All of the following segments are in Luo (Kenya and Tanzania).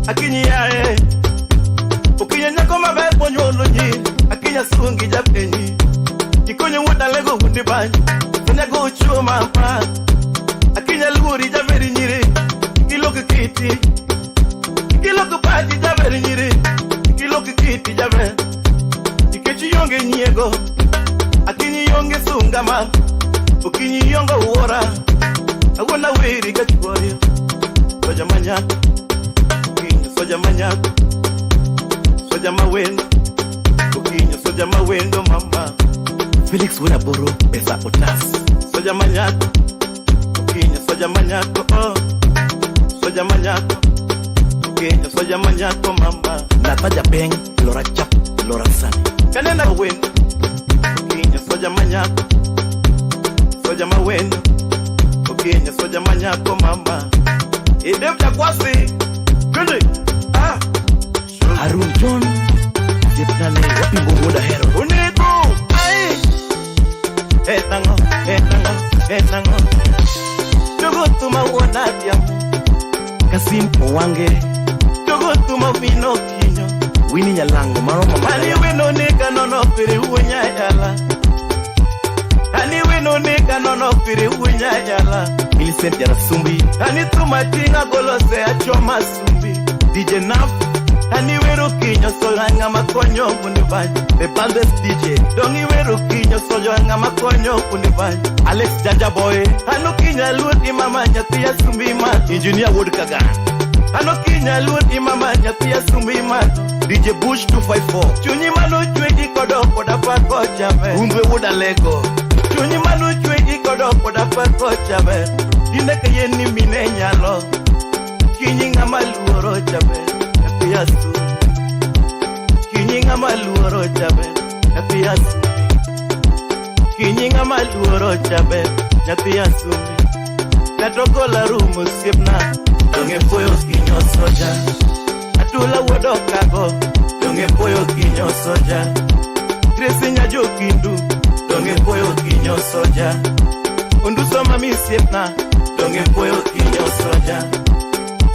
akinyi yae okinya nyako maber bonyolo nyi akinya sungi japenyi kikonyo wuoda lego wundi banyi sonyago uchuo mama akinya luri javeri nyiri kiloki kiti kiloki pati javeri nyiri kiloki kiti javer ikechi yonge nyiego akinyi yonge sunga ma okinyi yongo uora awona wiri kachuorio soja manyako okinyi soja manyako soja mawendo okinyi soja mawendo mama Felix wena boro pesa otas soja manyako okinyi soja manyako soja manyako okinyi soja manyako mama nataja peng lora chap lora sani kanena wendo okinyi soja manyako soja mawendo okinyi soja manyako mama idem chakwasi kundi Harun John Jepnane wapimbo muda hero uniku ai etango Tugutuma wonadia Kasim Owange Tugutuma wino kinyo Wini nyalango maroma Ani wino nika nono piri unya yala Ani wino nika nono piri unya yala Millicent ya sumbi Ani tumatinga golose achoma sumbi DJ Naf Ani weru kinyo solanga makonyo unibanyi The baddest DJ Dongi weru kinyo solanga makonyo unibanyi Alex Janja Boy Ano kinya luti mama nyatia sumbima Engineer Wood Kaga Ano kinya luti mama nyatia sumbima DJ Bush 254 Chunyi manu chweji kodo koda pako chame Umbe Wood Lego Chunyi manu chweji kodo koda pako chame Indeka yeni mine nyalo Kinyi nga maluoro chame Yasu Kinyinga maluoro chabe Napi yasu Kinyinga maluoro chabe Napi yasu Natoko la rumu sipna Donge poyo kinyo soja Atula wodo kago Donge poyo kinyo soja Kresi nyajo kindu Donge poyo kinyo soja Unduso mami sipna Donge poyo kinyo soja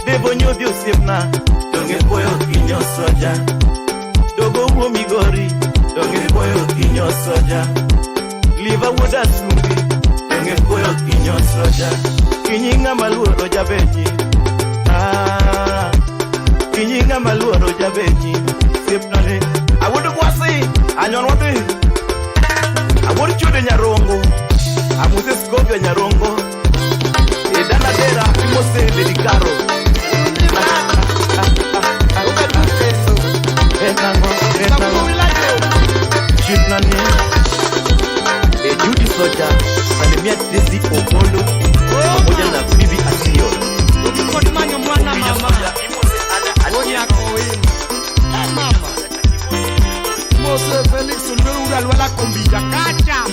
Debo nyobyo sipna Donge poyo kinyo soja Dogo uo migori Donge poyo kinyo soja Liva woda sumbi Donge poyo kinyo soja Kinyinga maluoro jabenyi Kinyinga maluoro jabenyi Sipnale Awudu kwasi Anyon watu Awudu chude nyarongo Amuse skopya nyarongo Edana dera Imose dedikaro Chipnani Judy Soja Salimia Desi Okolo Moja na Bibi Asio Ukikoti manyo mwana mama Onya koin Mama Mose Felix Ndurura Lwala Kombija Kacha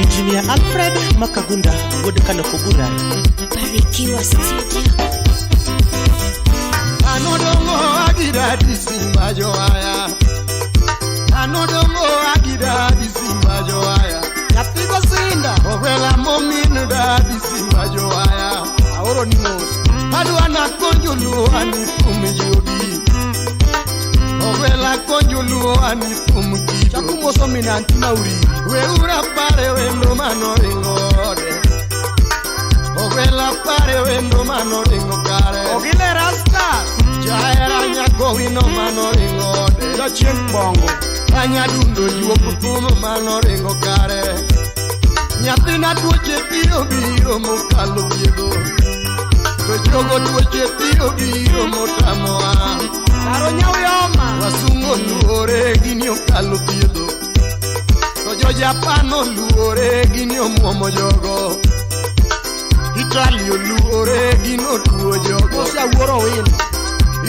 Engineer Alfred Makagunda Wodekano Kogura Barikiwa Studio Anodongo agira disimba joaya Anodongo agira disimba joaya Yatigo sinda Ogwela mominu da disimba joaya Aoro ni mos Aduana konjulu anifumi yogi Ogwela konjulu anifumi kido Chakumo somina antima uri Weura pare wendo mano ringode Ogwela pare wendo mano ringo kare Ogile rasta Jaera nyako wino mano ringode Da chien bongo Anya dundo juo kutumo mano ringo kare Nyatina tuoche tiro biro mokalo biego Tojogo tuoche tiro biro motamoa Karo nyau yoma Wasungo luore gini okalo biego Tojo Japano luore gini omuomo jogo Italio luore gino tuo jogo Osia wuoro wino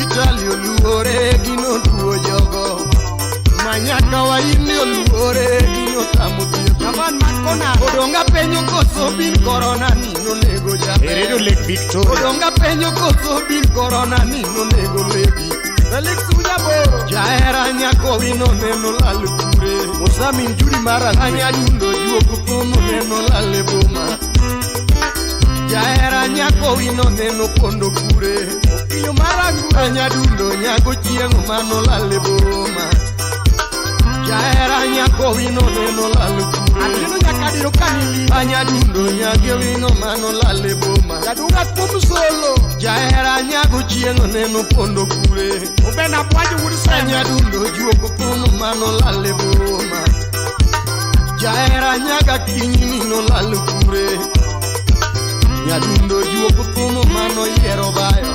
Italio luore gino tuo jogo Manyaka wa indio luore gino tamu biyo Yaman makona Odonga penyo koso bin corona nino nego jabe Heredo Lake Victoria Odonga penyo koso bin corona nino nego legi Felix Ujabo Jaera nyako wino neno lalukure Mosamin juri mara Anya dundo juo kutumu neno laleboma Jaera nyako wino neno kondo kure Okiyo maragu Anyadundo nyago chieng' mano lale boma. Jaera nyako wino neno lale kure. Anino nyakadiro kanili. Anyadundo nyage wino mano lale boma. Jadunga kumu solo. Jaera nyago chieng' neno pondo kure. Ubena bwaji wudisema. Anyadundo juoko pono mano lale boma. Jaera nyaga kinyi nino lale kure. Nyadundo juoko pono mano yero bayo.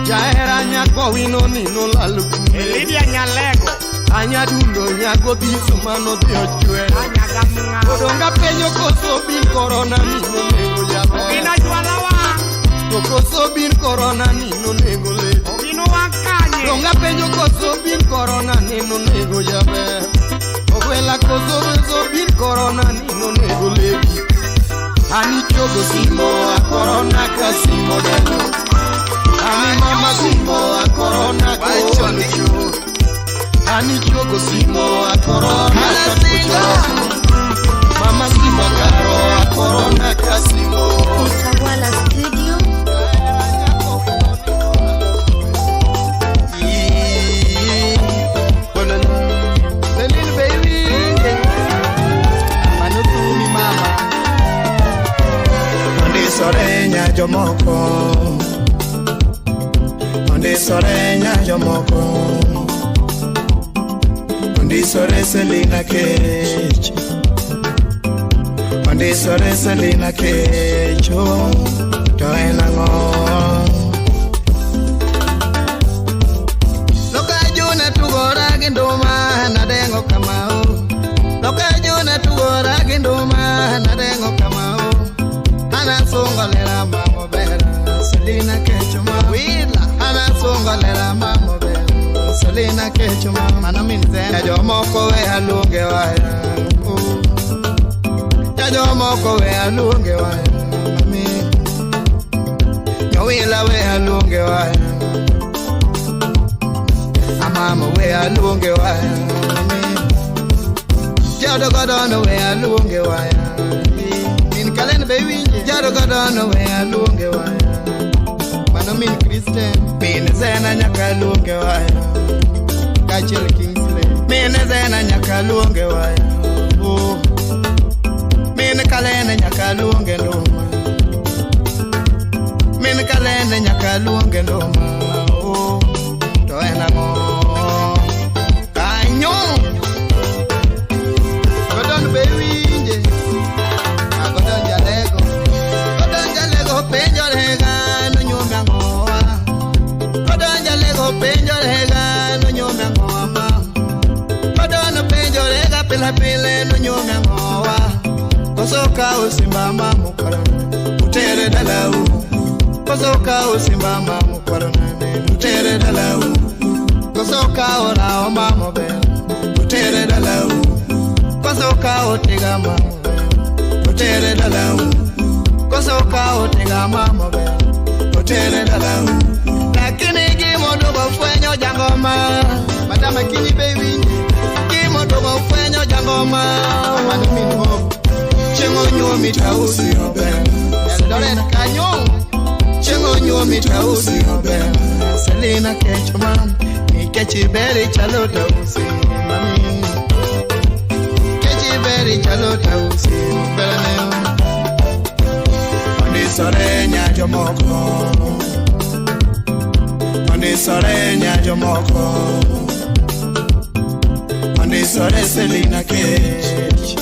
Jaera nyako wino nino lale kure. Elidia nyalego. Anyadundo nyago bisu mano dio chwe. Odonga penyo koso bin corona nino nego yabe. Ogina jualawa. Koso bin corona nino nego le. Ogino wakanye. Odonga penyo koso bin corona nino nego yabe. Ogwela koso bin corona nino nego le. Ani chogo simo a corona kasimo deno. Ani mama simo a corona kasimo. Ani chogo simo a corona kasimo. Mama simo caro a corona kasimo. Utawala Studio. The little baby, manutumi mama. Onde sorenya jomoko. Onde sorenya jomoko. Onde sore Selina Kech. Onde sore Selina Kecho. To enango. Loka juna tugora gendoma na dengo kamao. Loka juna tugora gendoma na dengo kamao. Ana songolera mamo bera Selina Kecho ma wila. Ana songolera mamo bera Selina Kecho ma mana minze. Jo moko we alunge waya. Jo moko we alunge waya. Mami. Wila we alunge waya. Amama we alunge waya. Jado godono we alunge waya. Min kalen baby. Jado godono we alunge waya. Mano min Christian. Min zena nyaka alunge waya. Kachel Kingsley. Min zena nyaka alunge waya. Min kalen nyaka alunge ndoma. Min kalene nyaka luonge ndoma. To enango kanyo. Godon be winje. Godon jalego. Godon jalego penjo lega no nyome angoa. Godon jalego penjo lega no nyome angoa. Godon penjo lega pila pile no nyome angoa. Kosoka usimbama mukara. Utere dalau. Kosoka usimbama mukwaronane utere dalau. Kosoka ora omamo bel utere dalau. Kosoka otega mamo bel utere dalau. Kosoka otega mamo bel utere dalau. Lakini gimo dogo fwenyo jangoma. Madama kini baby. Gimo dogo fwenyo jangoma. Mani minho. Chengo nyomi tausi obel. Eldoret kanyo. Chengo nyomi tausi obel. Selina Kecho mam. Mi kechi beri chalo tausi mami. Kechi beri chalo tausi beleo. Onde sorenya jomoko. Onde sorenya jomoko. Onde sore Selina Kech.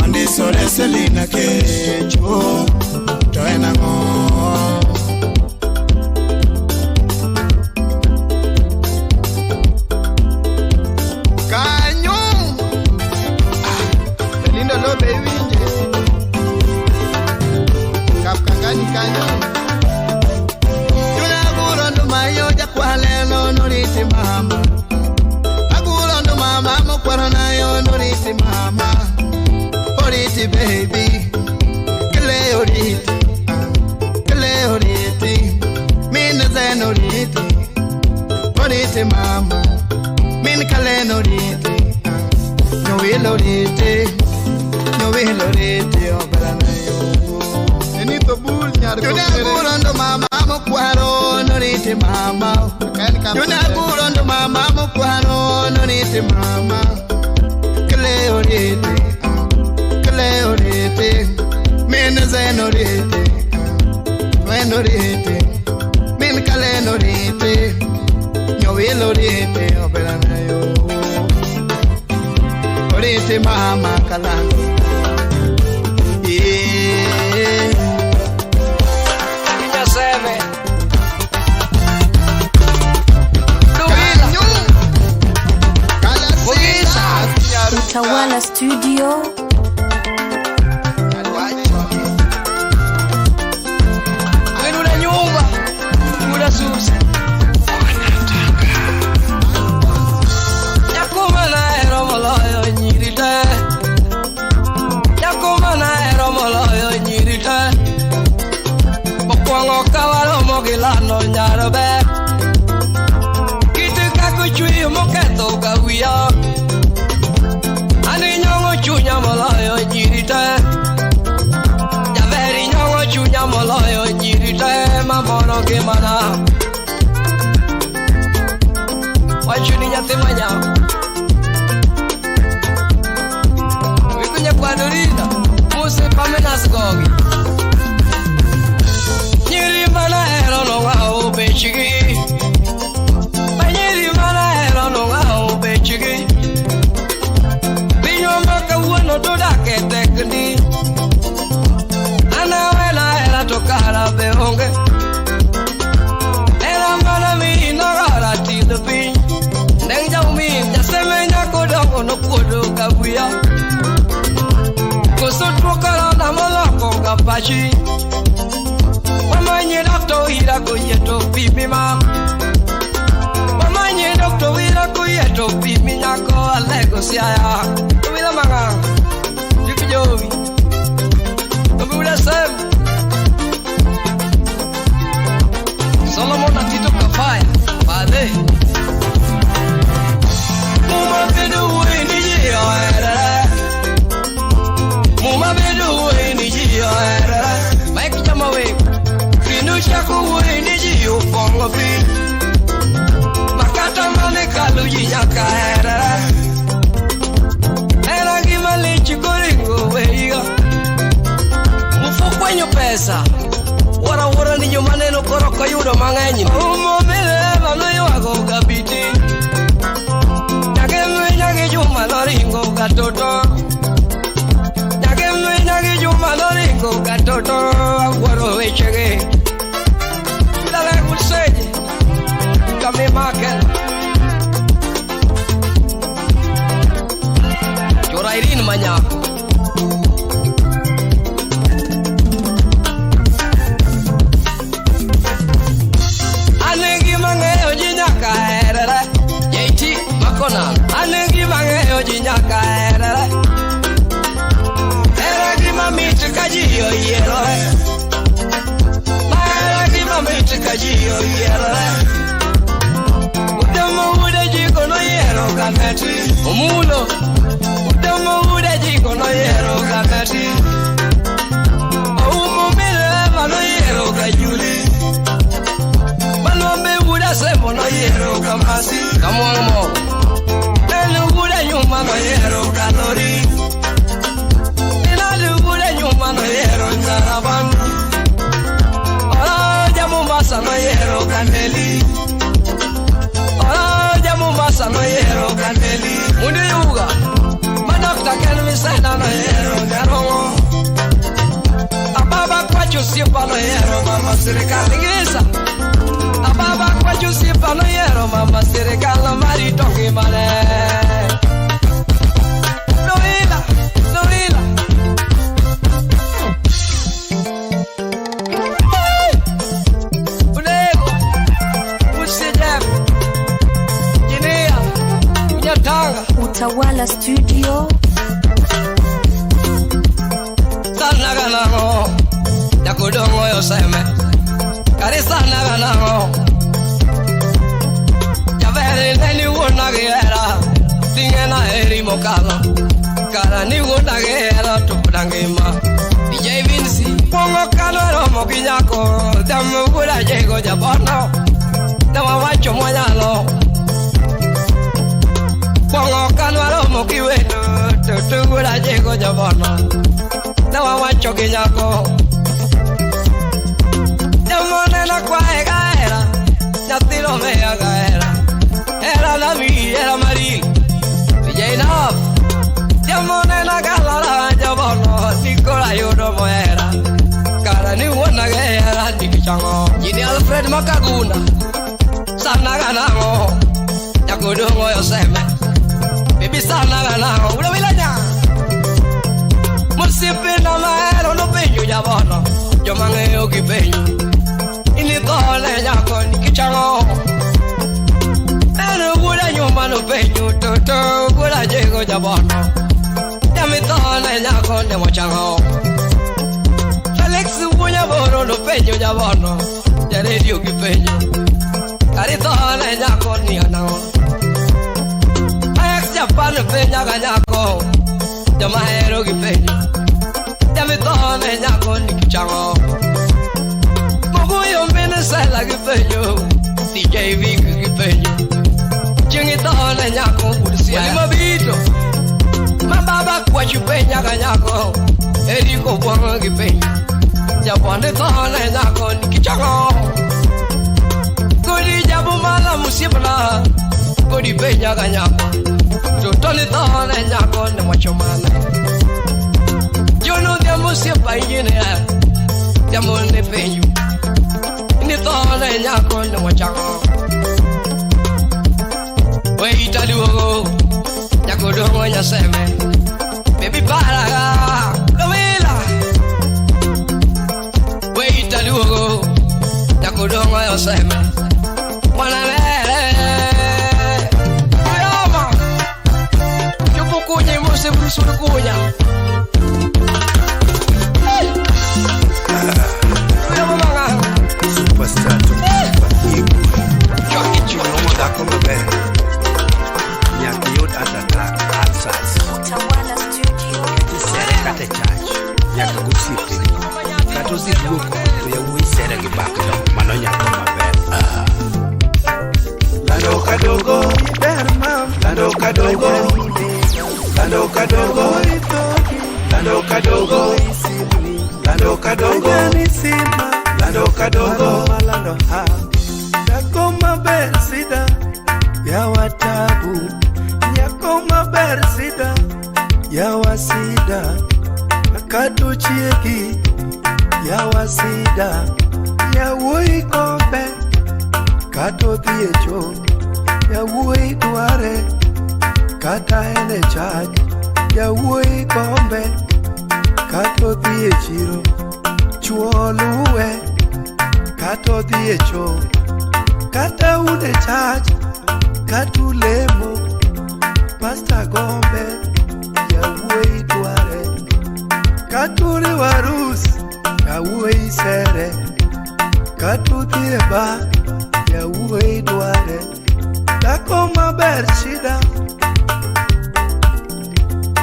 Onde sore Selina Kecho. To enango. Kanyo. Lindo lo baby nje. Kapkangani kanyo. Yuna guro ndo mayo jakwale no noriti mama. Aguro ndo mama mo kwarana yo noriti mama. Oriti baby. Kele oriti. Min zeno riti. Oriti mama. Min kaleno riti. No wilo riti. No wilo riti. Obalana yo. Enito bul nyar ko. Yuna guro ndo mama mo kwaro. Yuna burondo mama mukwano no nite mama. Kele orete. Mene zeno orete. Weno orete. Min kale no orete. Nyowel orete obela na yo. Orete mama kala. Utawala Studio. Una nyumba, una susa. Yakuma na ero moloyo nyirite. Yakuma na ero moloyo nyirite. Bokwango kawalo mogilano nyarobe. Kitika kuchui moketo gawiya. Ani nyongo chunya moloyo nyirite. Javeri nyongo chunya moloyo nyirite. Mamono gimana wachuni nyathimanya wikunya kwadorina muse pamenas gogi nyiri mana ero no wao bechigi nyiri mana ero no wao bechigi binyomaka uono dodake tekni ana wena era tokara beonge era mana mi nagara tido pin neng jau mi jasemenya kodongo no kodo kabuya kusutro kala na moloko kapachi mamanye dokto ira koyeto pipi ma mamanye dokto ira koyeto pipi nyako alego siaya tubila manga jikijovi tubula sem Solomon atito kafaya bade Muma bedu weni jiyo era Muma bedu weni jiyo era Mike jama we Finu shaku weni jiyo fongo fi Makata mane kalu jinyaka era Era gimali chikoringo weiga Mufu kwenye pesa Wara ni maneno koroko yudo mangenyi Umo mele vano yuago gabiti Nyage juma loringo gatoto Nyage juma loringo gatoto Waro wechege Dale kulseji Kami maken Jora irin manyako Anegi mangeyo jinyaka era gima miti kajiyo yero Era gima miti kajiyo yero Udemo ude jiko no yero gameti Umulo Udemo ude jiko no yero gameti Umumile mano yero gajuli Manombe ude semo no yero gamasi Kamuango nyuma no yero kalori Ina dubule nyuma no yero nzaraban Ora jamu masa no yero kaneli Ora jamu masa no yero kaneli Mundi yuga Madokta kelmi sena no yero ngarongo Ababa kwa chusipa no yero mama sirikali ngisa Ababa kwa chusipa no yero mama sirikali mari toki mane Utawala Studio. Sana ganao, yakudongo yo seme. Kari sana ganao. Ya vere neni wona gera, tingena eri mokalo. Kara ni wona gera tupudangema. DJ Vinci, pongo kalo ro mokinyako, damu bula jego jabono. Dawa chomo nyalo Pongo kanwalo mokiwe tu gula jego jabono Na wawacho ginyako Jamone na kwa era Nyatilo mea era Era la mi, era maril DJ Nav Jamone na galara jabono Nikola yudo mo era Kara ni wana gera nikichango Jini Alfred Makagunda Sana ganango Yakudungo yoseme Bibi sana ganango Ula wilanya Musipi na maero no penyo jabono Yo mangeo kipenyo Ini tole nyako nikichango Eno gula nyuma no penyo Toto gula jego jabono Yami tole nyako nemo chango Alex punya boro no peño ya bono ya le dio que peño carito le ñaco ni anao Alex ya pan peña gañaco ya maero que peño ya me tole ñaco ni kichamo Mogoyo Venezuela que peño DJ Vic que peño Chingi tole ñaco ursia Lima bito Mambaba kwa chupeña gañaco Eriko buanga que peño Ya pone tole nyako nikichako Kodi jabu mala musibla Kodi penya ganyako Tutole tole nyako ne machomana Jono dia musiba yine Ya mone penyu Ni tole nyako ne machako We italugo Nyako dongo nyaseme Baby para Luego, ya kudongo yoseme Mwana mere Kuyama Yupu kunye muse brusuru kunya Kuyama manga Superstar to Jockey Chulomo da Kombe Nyakiyot Atata Alsas Utawala Studio. Sere kate chach Nyakagusipti Katozi luko ya uisere gibaka manonya kama besa Lando kadogo Lando kadogo Lando kadogo Lando kadogo Lando kadogo Lando kadogo Lando ha Yakoma bersida ya watabu Yakoma bersida ya wasida Akatuchieki ya wasida ya woi kombe kato thiecho ya woi duare kata ene chaj ya woi kombe kato thiechiro chuoluwe kato thiecho kata ude chaj katulemo pasta gombe ya woi duare katuri warusi ya uwe sere katutie ba ya uwe duare Dako maber shida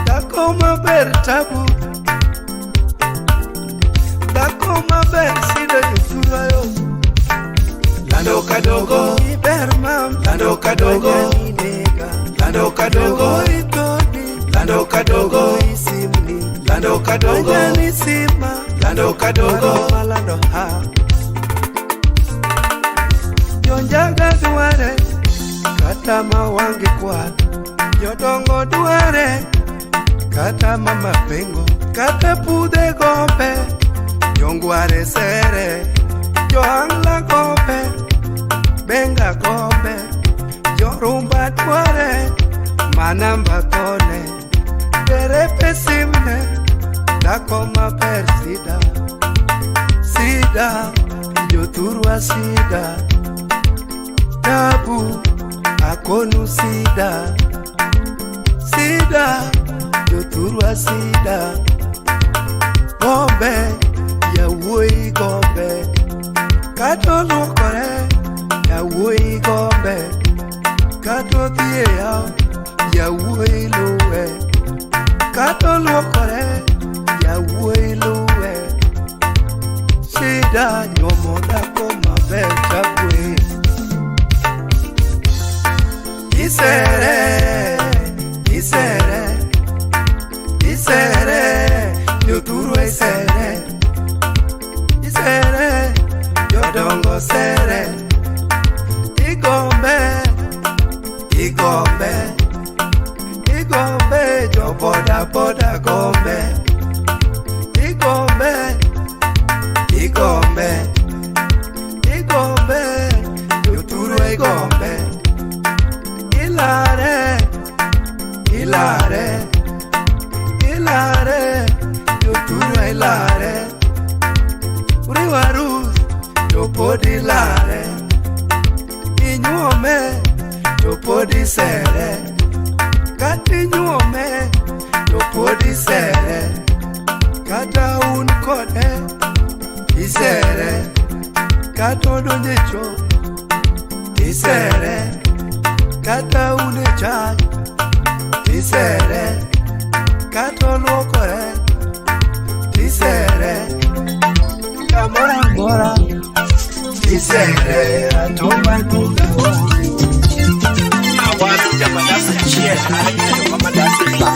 Dako maber tabu Dako maber shida yusura yo Lando kadogo Iber mam Lando kadogo Lando kadogo Lando kadogo Lando kadogo Lando kadogo Lando ha Yonjaga duare Kata mawangi kwat Yodongo duare Kata mama pengo Kata pude gompe Yongware sere Yoangla gompe Benga gompe Yorumba duare Manamba kone Dere pesimne Dako maber sida Sida Yoturwa sida Tabu Akonu sida Sida Yoturwa sida Gombe Ya woi gombe Kato lukore Ya woi gombe Kato thie ya woi luwe Kato lukore Ya woi luwe Sida nyomo dako maber chakwe jodongo sere, igombe, igombe, igombe, jo boda boda gombe, igombe, igombe, igombe, joturo igombe, ilare, ilare, ilare, joturo ilare, uriwaru, jopodi ilare, inyuome, jopodi sere, kati nyuome, jopodi sere, kata un kode, isere, kata odonjecho, isere, kata unechaj, isere, kata olokore, isere, kamora mora, isere, atomba duga. Awazi jamadasi chia, ayo mamadasi ba.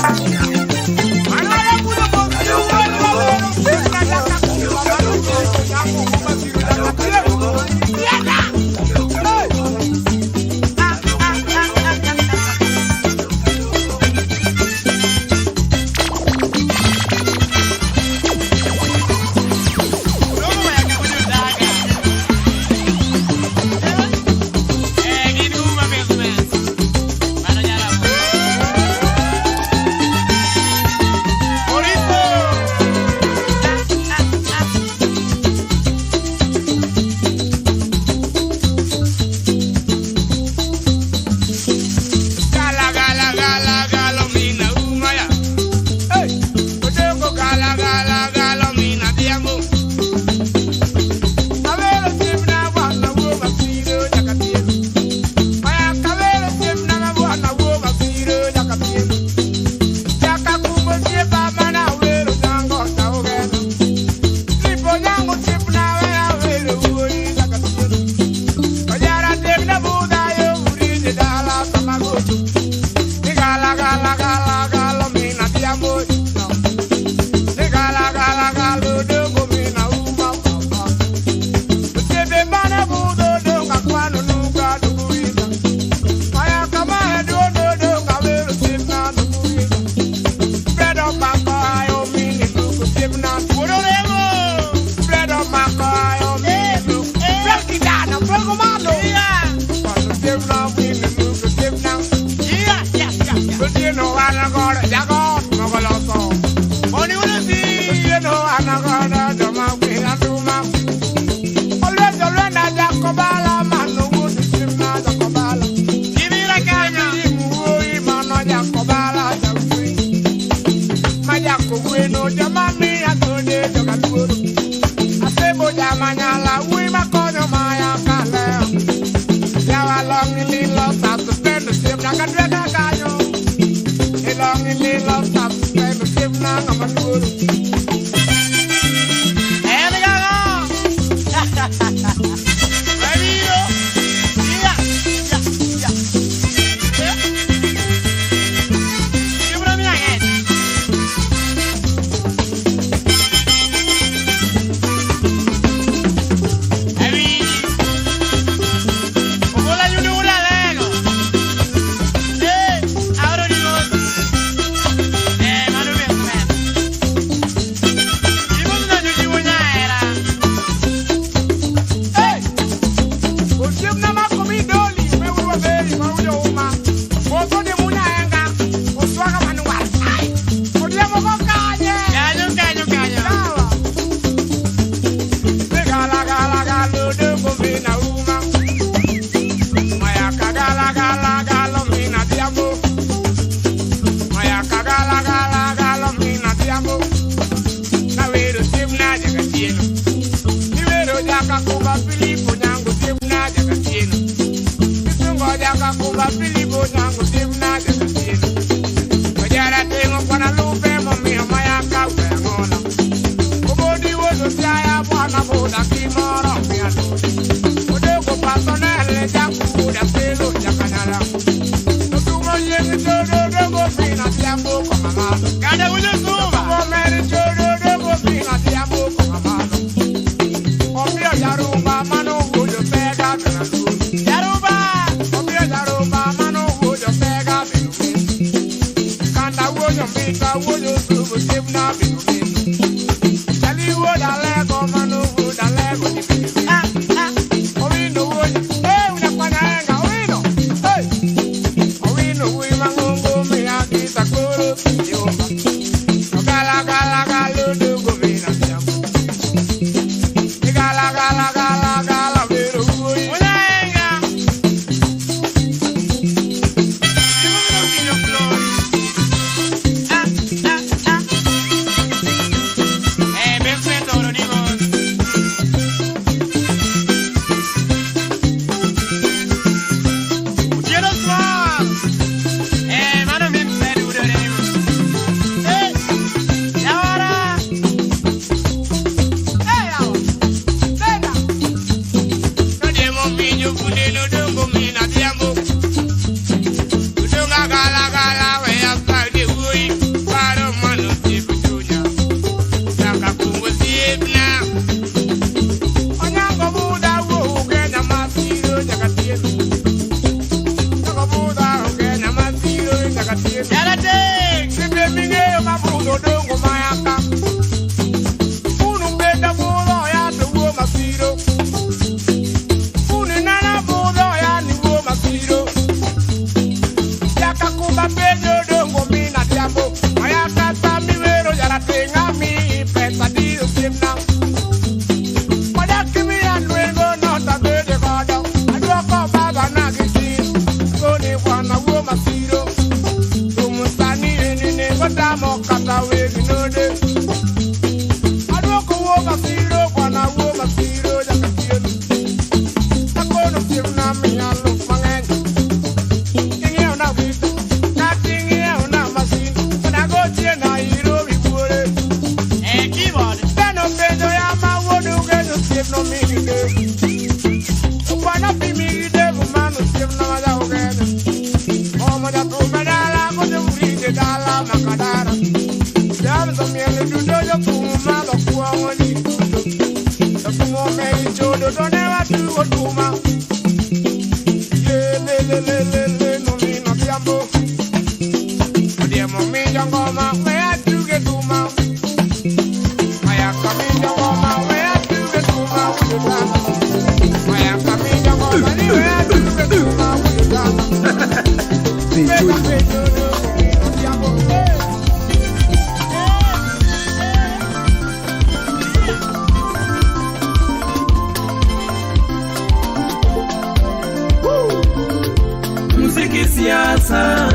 muziki siasa,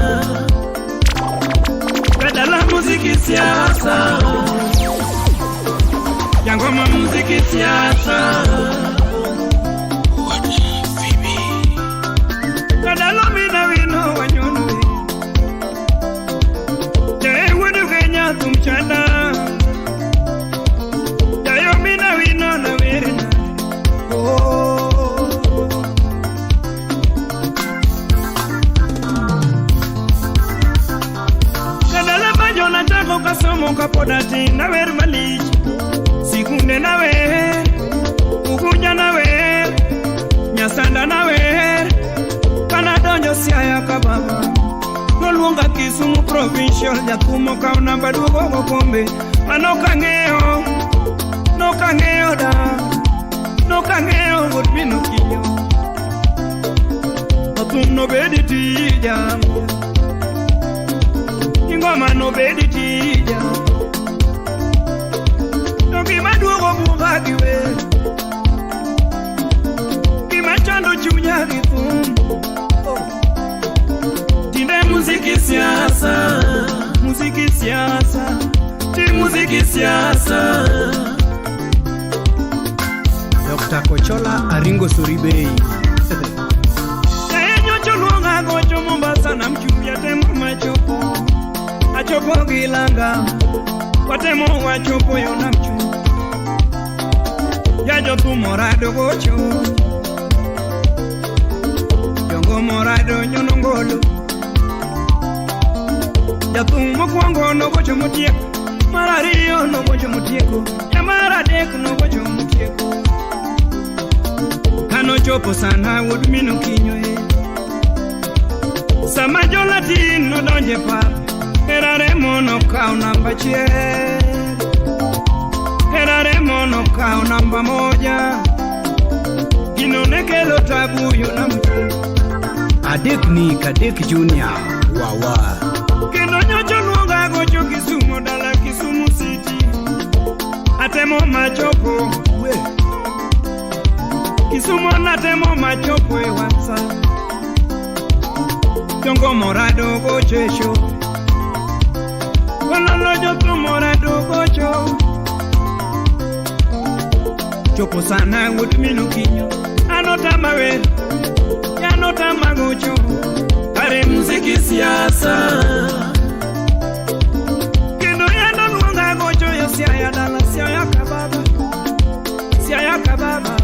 badala muziki siasa, Jangoma muziki siasa, badala mina wino wanyonu, jae wudu Kenya tumchana, jayo mina wino na werina. Kasomo kapodati na wer malich sikunde na wer ukunya na wer nyasanda na wer kana donjo siaya kababa noluonga Kisumu provincial jakumo kao namba duogo kombe manokangeo da nokangeo gotmino kinyo otum no bedi tija Ngoma no bedi tija Nogi maduogo mugagi we Kima chando chunya githum Tinde muziki siasa Muziki siasa Ti muziki siasa Dr. Kochola Aringo Suribei Enyo chulunga gocho Mombasa na mchubia temo machopo Achopo gilanga Watemo wachopo yona mchu Yajo tu morado gocho Jongo morado nyonongolo Jatu mokwango no gocho mutieko Marario no gocho mutieko Ya maradek no gocho mutieko Kano chopo sana wudmino kinyo Sama jolatin no donje pap Eraremo no kao namba chiel Eraremo no kao namba moja Gino nekelo tabu yuna mtu Adek ni Kadek Junior Wawa Kendo nyocho nuonga gocho Kisumu dala Kisumu City Atemo machopo we Kisumu natemo machopo wansa Jongo morado gochesho Walalo jotu morado gocho Chopo sana wudmino kinyo Anota mawe Yanota magocho Are muziki siasa Kendo yando nuonga gocho yo siaya dala siaya kababa Siaya kababa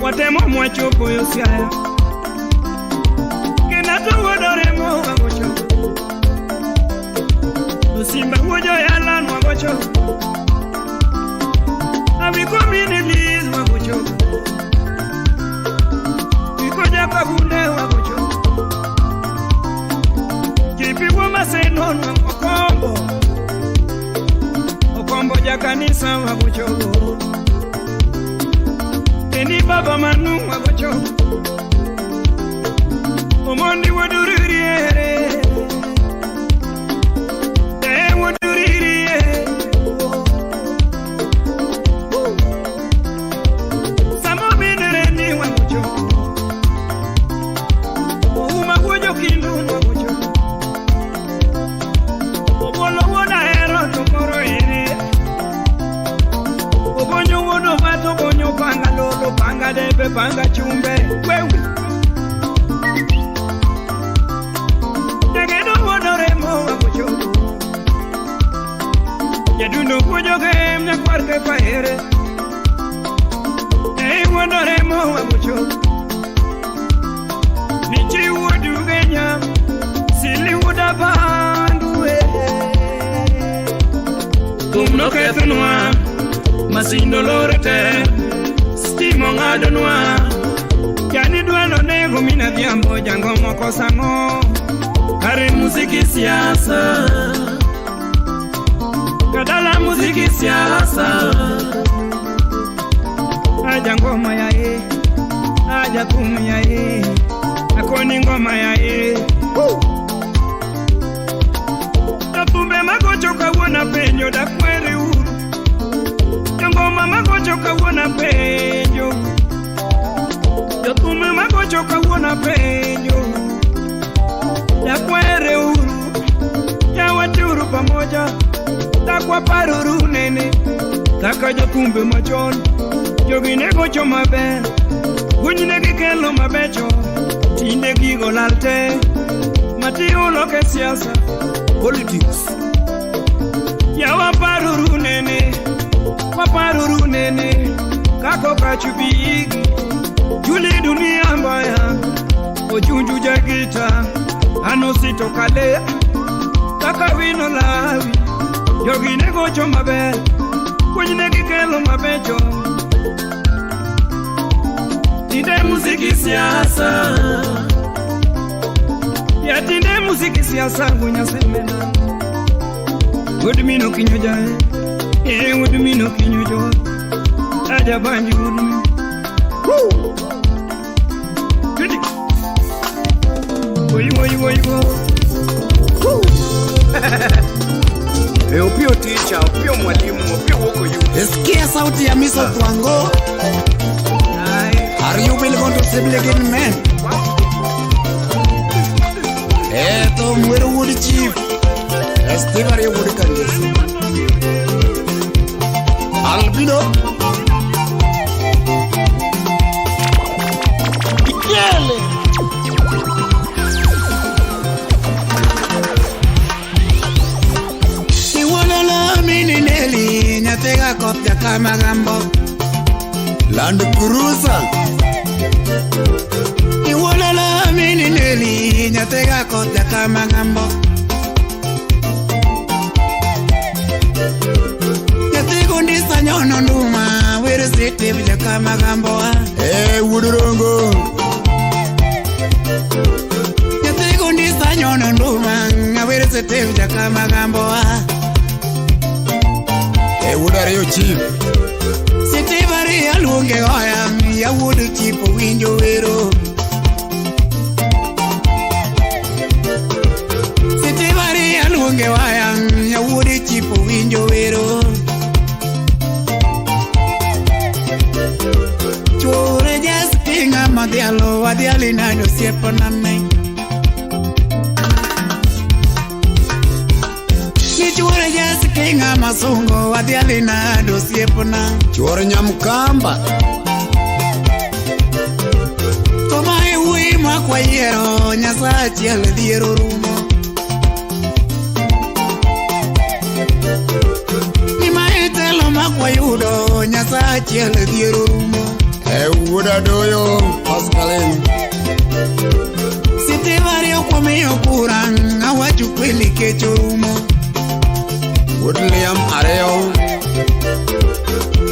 Watemo mwachopo yo siaya Kenatu wodoremo wagocho Simba wojo yala nwagocho Abiko minilis wagocho Biko jaka bunde wagocho Kipi wama senon wakombo Okombo jaka nisa wagocho Eni baba manu wagocho Omondi woduririere Banga chumbe wewe Dagedo wodoremo wagocho Yadundo wojo game na kwarke paere wodoremo wagocho Nichi wodu genya Sili woda bandu Tumno ketunwa Masindo lorete Stimo ngadonwa Yani duelo nego mina diambo jango moko sango Kare muziki siasa Kadala muziki siasa Aja ngoma ya Aja kumu ya Akoni ngoma ya Tapumbe magocho kawona penyo da kwere uru Ngoma magocho kawona penyo Tapumbe magocho waparuru nene kaka jokumbe machon jogi nego choma ber gunyne gikelo mabecho tinde gigo lalte matiulo ke siasa politics ya waparuru nene kako kachubigi juli dunia mbaya ojunju jagita anosito kale kaka vino lawi jogi nego choma ber gunyne gikelo mabecho tinde muziki siasa ya tinde muziki siasa gunya semena udmino kinyo jae udmino kinyo jo aja banji udmi woy Upio teacher, upio mwalimu, upio woko yu. Eskia sauti ya miso twango. Are you will going to sibling again, man? Eto mwere wood chief. Estivare wood kanjesi. Albino. Ikele. Neli nyatega kopya kama gambo Land Cruiser Iwolala mini neli nyatega kopya kama gambo Nyatego ndisa nyono nduma Were sete vya kama gambo Wudurongo Nyatego ndisa nyono nduma Were sete vya kama gambo Would are you cheap? Sitivari alunge oya ya would cheap window wero. Sitivari alunge oya ya would cheap window wero. Chore just pinga madialo wadiali na no siepo na me. Chore jasi kinga masungo wadiali na dosiepona Chore nyamkamba Tomae ui makwa yero Nyasachi alediero rumo Nimae telo makwa yudo Nyasachi alediero rumo Uda doyo Pascalin Siti vario kwa meyo kurang Awachu kweli kecho rumo Woodliam Areo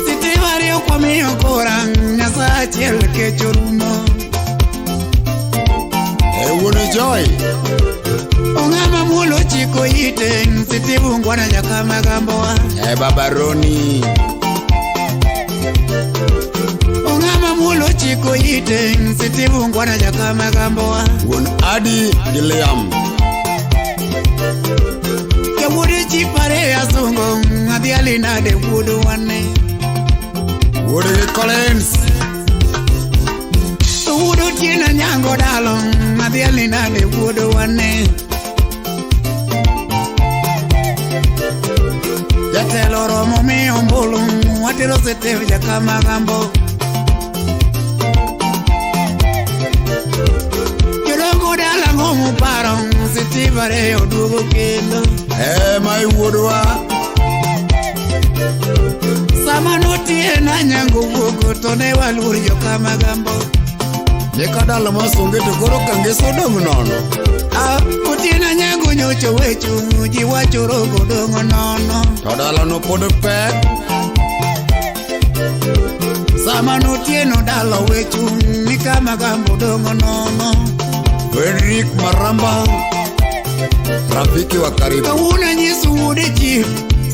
Siti vario kwa miyo korang Nyasachi elke chorumo Wood Joy Ongama mulo chiko yiten Siti vungwana jakama gamboa Babaroni Ongama mulo chiko yiten Siti vungwana jakama gamboa Won Adi Gilliam Woody chipare azungo Adiali na de wood one Woody Collins Woody tina nyango dalong Adiali na de wood one Jatelo romo mi ombolo Watiro sete vya kama gambo Yolongo dala ngomu parong Siti vare odugo kendo my woodwa Samanoti na nyango wogo Tone waluriyo kama gambo Nekadala masonge to goro kange sodong nono Kutina nyango nyocho wechu Jiwacho rogo dongo nono Todala no podo pek Samanoti no dala wechu Nikama gambo dongo nono Henrik Maramba Rafiki wa karibu Kauna nyisu ude chief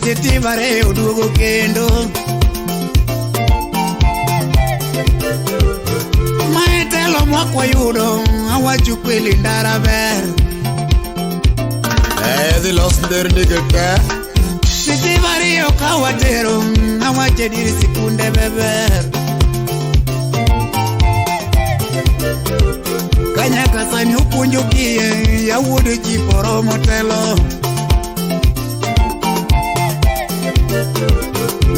Siti vare udugo kendo Maetelo mwakwa yudo Awachu kweli ndara ber Ezi los nder nigeke Siti vare okawatero Awache diri sikunde beber Kanyaka sani upunjo kie Ya wudu chiporo motelo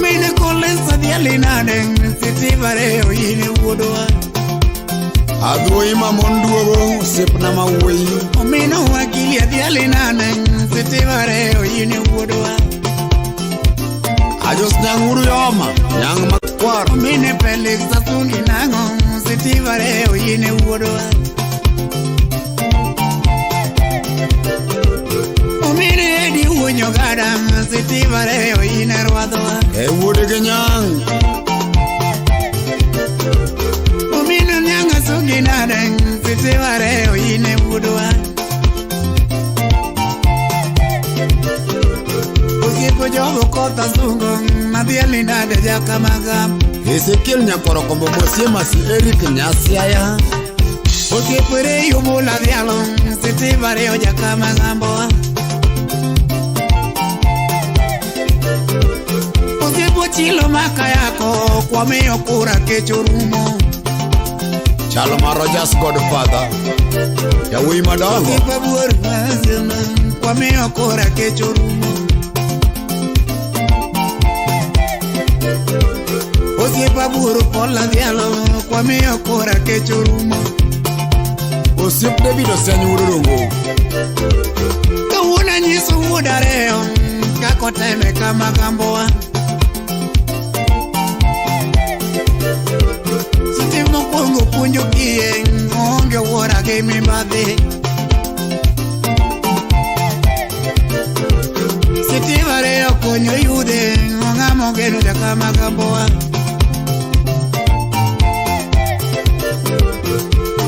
Mine kolesa dialinade sitivare oyine wuodwa Adwoi ma monduogo sipna ma wuoyi Omino wakili dialinade sitivare oyine wuodwa Ajos nyanguru yoma nyang makwar Omine Felix Asungi nango sitivare oyine wuodwa Omine di uonyo gada sitivare oyine rwadwa E wuode ge nyang Omine nyang Asungi nade sitivare oyine wuodwa Osiepo jogo kota sungo Madhiali nade jakamagam Ezekiel nyakoro kombo mosiema si Eric Nyasiaya Osiepore yumula dhialo sitivare ojakamagambo Osiepo chilo maka yako kwa miyo kura kechorumo Chalo ma Rogers Godfather Ya wui madongo Osiepo buor mazima kwa miyo kura kechorumo Osiepa buru pola dhialo kwa miyo kura kechorumo Osiep David osenyururongo Kawuna nyiso wuodareo kako teme kama gamboa Sitimo kongo punjo kie onge wora ke mibadhi Sitivare konyo yude ngamo geno jakama gamboa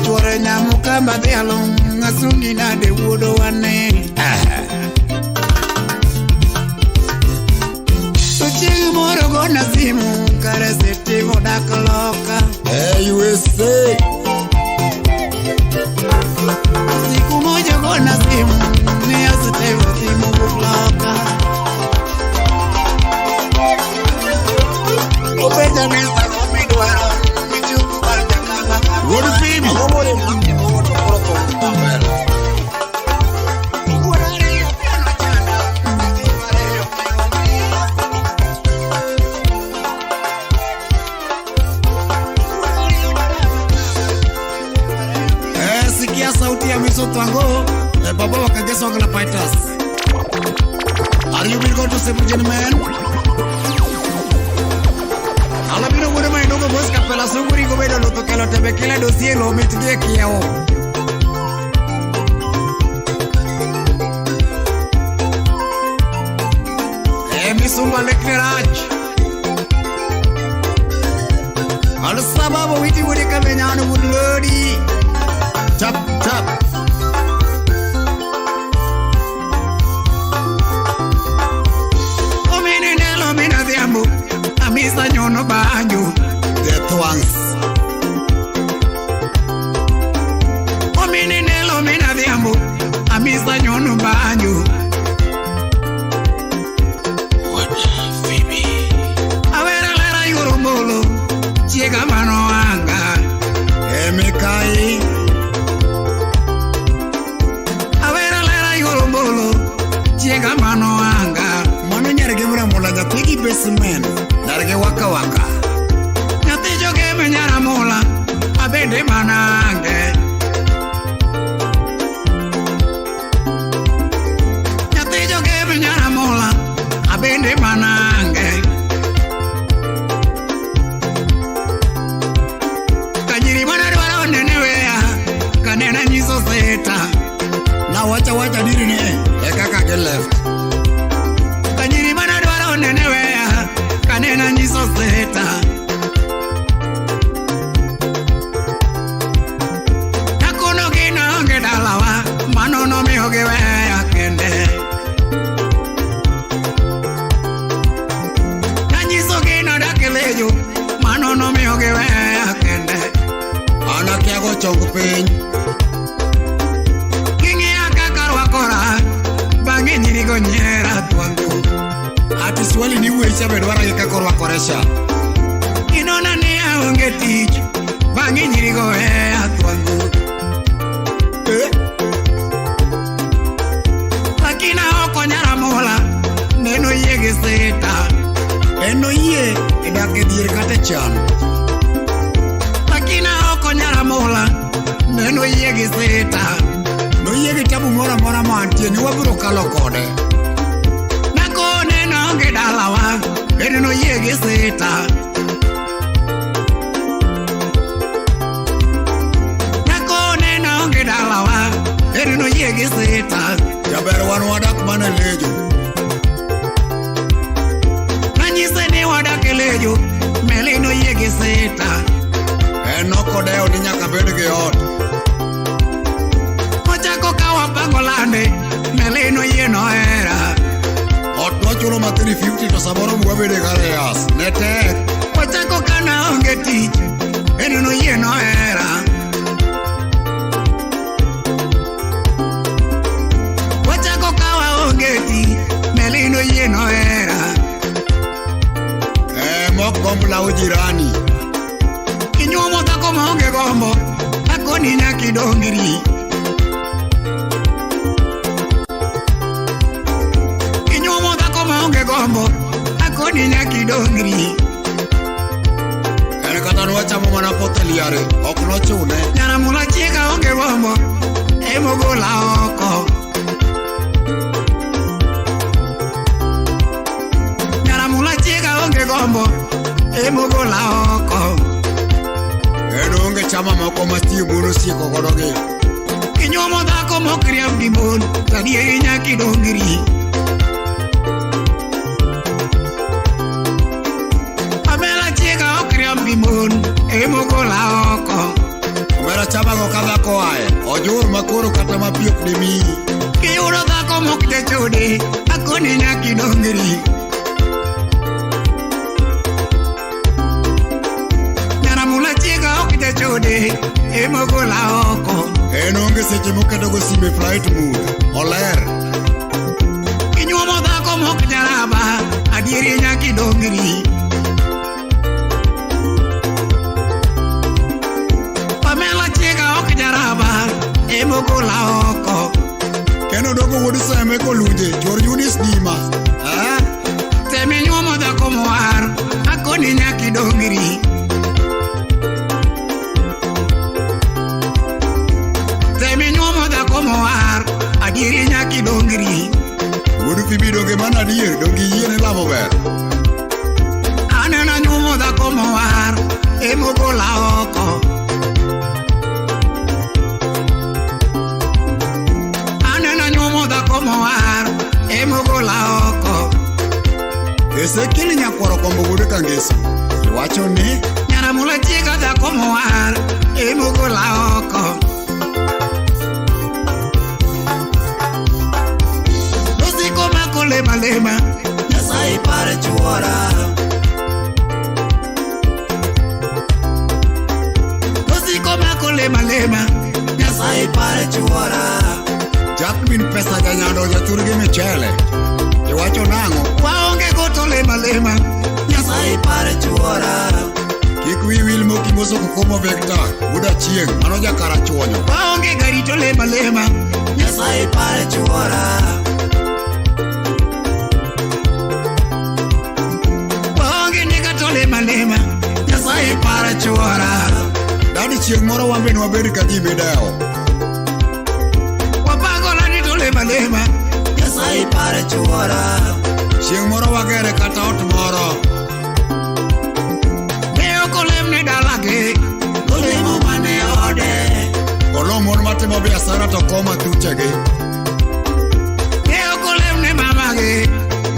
Chore nyamu kamba dhialo Asungi nade wuodo wane Sochieng moro gona simu kare setivo dak loka USA Siku moja gona simu ni asetivo simu bukloka Opeja mesa kumidwaro michuku banja kama Wuode Fimi Agomore mnamdi mwoto koroko Mbambela Sikia sauti ya misoto ango Baba wakagesa wakala fighters Are you will go to Seven Gentlemen? Alabino wuode ma indogo boss kapela sunguri go bedo loto kelo tebe kila dossier lo mitgie kiao Misumba lekneraj Al sababu witi wuode kamenyano wuode lodi Tap tap Omine nelo mina dhiambo Amisa nyono banjo The Thwangs Omine nelo mina dhiambo Amisa nyono banjo Awera lera yuro mbolo Chiega mano anga Emekai Awera lera yuro mbolo Chiega mano anga Mano nyarege mura mola ga pigi basement Narege waka waka Nyati joge menyara mola Abende manange Nyati joge menyara mola Abende manange Kajiri mana dwara onenewea Kanena nyiso seta Na wacha diri ne Ekaka ke left Kajiri mana dwara onenewea Kanena nyiso seta Nakuno gina onge dalawa Mano no mi hoge wea kende Nanyiso gina dakelejo Mano no mi hoge wea kende Ana kiago chongo piny Kingia kakarwa kora Bange nyirigo nyera tuangu Ati swali ni wecha bedwara ge kako rwakoresha Inona ni aonge tich Bange nyirigo tuangu Lakina oko nyara mola Neno yege seta Eno manyakula neno yie gi sita no yie gi tabu mora mora mantie ni wabiro kalo kode nakone naonge dalawa no yie gi sita nakone naonge dalawa no yie gi sita jaber wan wadak mana lejo nanyise ni wadak lejo melino yie gi sita enokodeo ni nyaka bed gi ot ochako kawa pangolande melino yie nohera ot nochulo ma 350 to samoro mwabede gareas netek ochako kana onge tich enino yie nohera ochako kawa onge tich melino yie nohera mok gombo lau jirani inyuomo dhako maonge gombo akoni nyaki dongri inyuomo dhako maonge gombo akoni nyaki dongri ene kata nwachamo mana pothe liare ok nochune nyana mula chiega onge gombo emogola oko nyana mula chiega onge gombo emogola oko onge chama moko masti buru sieko godoge kinyuomo dhako mokriam dimon tadieri nyaki dongri amela chiega okriam dimon emogola oko omera chama go kadhako ae ojur makoro kata mapiok dimi kiyudo dhako mokte chode akoni nyaki dongri chode emogola oko enonge seche moketo go sime flight mode oler inyuomo dhako mok jaraba adieri nyaki dongri pamela chiega ok jaraba emogola oko keno dogo wuod seme kolunje chor Yunis Dima teme nyuomo dhako moar akoni nyaki dongri moar adieri nyaki dongri wudu pibidoge mana dier dongi yiene lamo ber anena nyumo dhako moar emogola oko anena nyumo dhako moar emogola oko Ezekiel nyakwaro kombo wudu kangeso iwacho ni nyana mula chiega dhako moar emogola oko lema lema Nyasai pare chuora Osiko mako lema lema Nyasai pare chuora Jakmin pesa janyando jaturgi michele iwacho nango waonge goto lema lema Nyasai pare chuora kik wiwil moki moso kukomo vekta buda chieng mano jakara chuonyo waonge garito lema lema Nyasai pare chuora lema Nyasai pare chuora dadi chieng moro wambe nwabed ka ji mideo wapagola ni to lema Nyasai pare chuora chieng moro wagere kata ot moro ne okolem ne dalage olemo mane ode olomon matimo biasara to koma thuchegi ne okolem ne mamage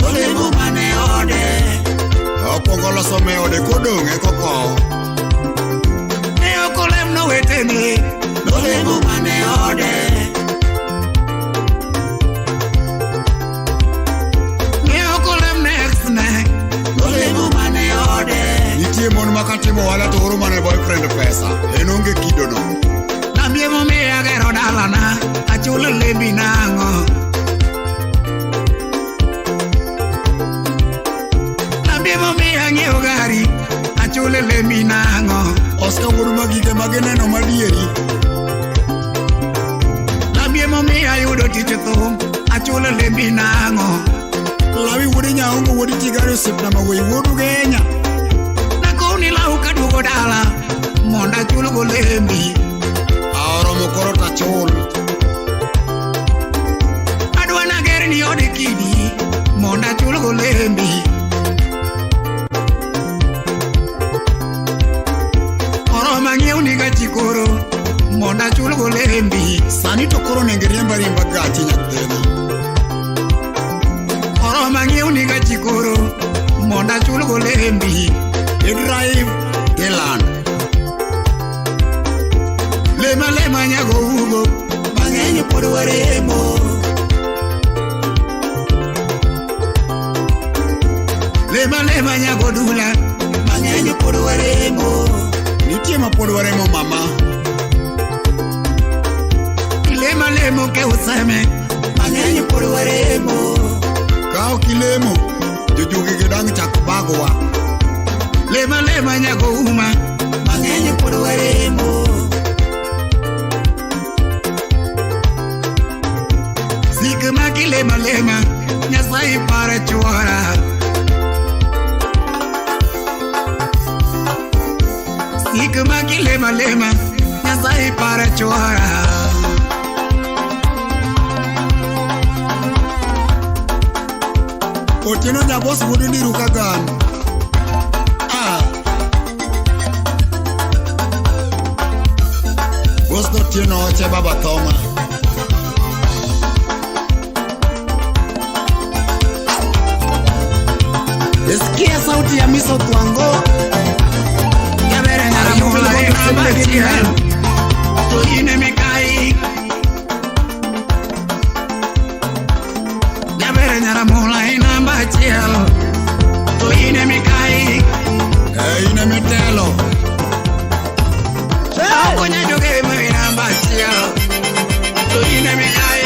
olemo mane ode okwongo loso meode kodong'e koko ne okolem nowetene nolemo mane ode ne okolem ne exne nolemo mane ode nitie mon makatimo wala to oro mane boyfriend pesa en onge kidono namiemo miya gero dalana achulo lembi nang'o ng'iewo gari achule lembi nang'o oska wuod magige magineno madieri labie momiya yudo tich thum achule lembi nang'o lawi wuod nyaongo wuod tigari osipna mawei wuodu genya nakoni lau kaduogo dala monda chulgo lembi chul. Adwa nager ni ode kidi monda chul golembi. Oro mang'iew ni gachi koro monda chul golembi. Sani to koro nenge riemba gachi nyathina. Oro mang'iew ni gachi koro monda chul golembi. I drive Deland. Lema nyago ugo mang'eny pod waremo. Lema nyago dula mang'eny pod waremo. Nitie ma pod waremo mama. Lema ke useme mang'eny pod waremo. Kao kilemo jojugi gidang chak bagwa. Lema nyago uma mang'eny pod waremo. Sikma ki lema Nyasaye para chwara. Sikma ki lema Nyasaye para chwara. Otieno nyabos wudu niru kagan. Bos do tieno oche baba thoma. Eskia sauti ya miso tuango. Yabere naramola inamba chiel. Tuine mikai. Yabere naramola inamba chiel. Tuine mikai. Ine mitelo. Akonya joge mo inamba chiel. Tuine mikai.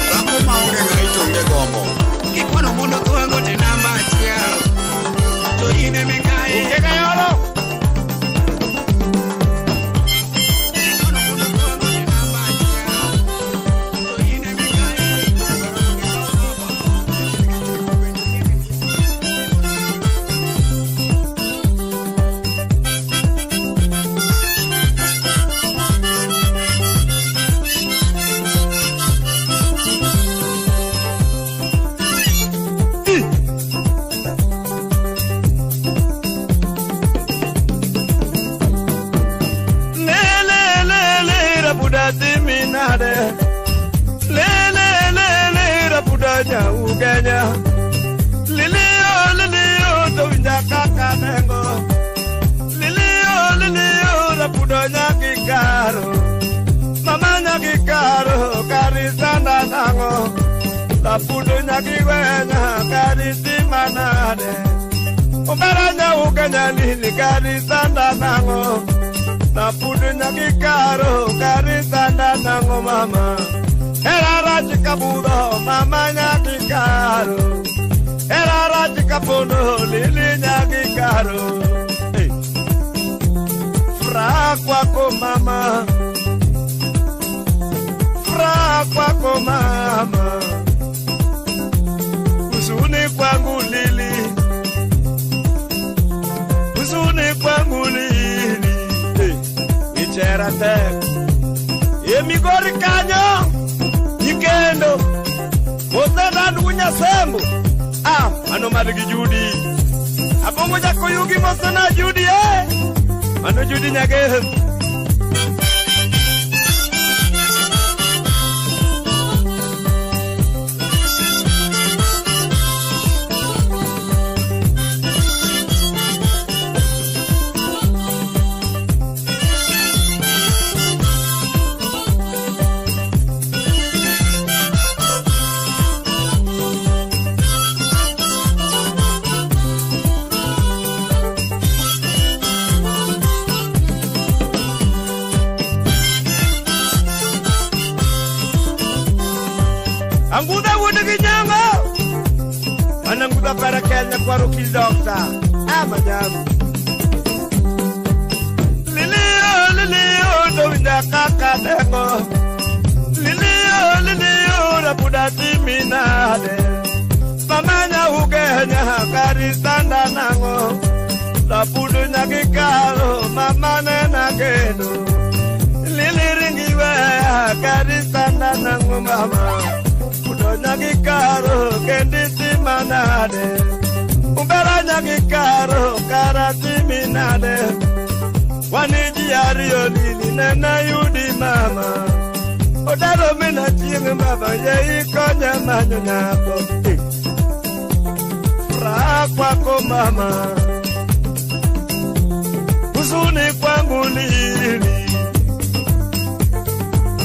Sako maonge ngaitonge gombo. Kikono mundo tuango tinamba chiel. Tuine mikai. Ukeka yolo. Ugenya lilio tovinja kakanengo lilio rapudo nyakikaro mama nyakikaro karisanda nango rapudo nyakigwenya karisimanade obaranya ugenya lili karisanda nango rapudo nyakikaro karisanda nango mama. Era chikabudo mama nyakikaro. Era chikabudo lili nyakikaro. Fra kwako mama. Fra kwako mama. Uzuni kwangu lili. Uzuni kwangu lili. Ichera te. Emigori kanyo. Ikendo Mosena ndunya sembo Ano madigi Judi Apongo jako yugi Mosena Judi Ano Judi nyage Anguda wudu ginyama Ananguda para Kenya kwa Rocky Doctor Amanyamu Lilio Dowinja kakanengo Lilio Rapuda timinade Mamanya ugenya karisanda nango Rapudu nyakikaro mamane nakeno Waniringiwe karisana nangu mama Udonya gikaro kendisi manade Umberanya gikaro karati minade Waniji ario lili nena yudi mama Odaro mina chingi mama ye ikonya manyo nako Furaha kwako mama Huzuni kwangu lili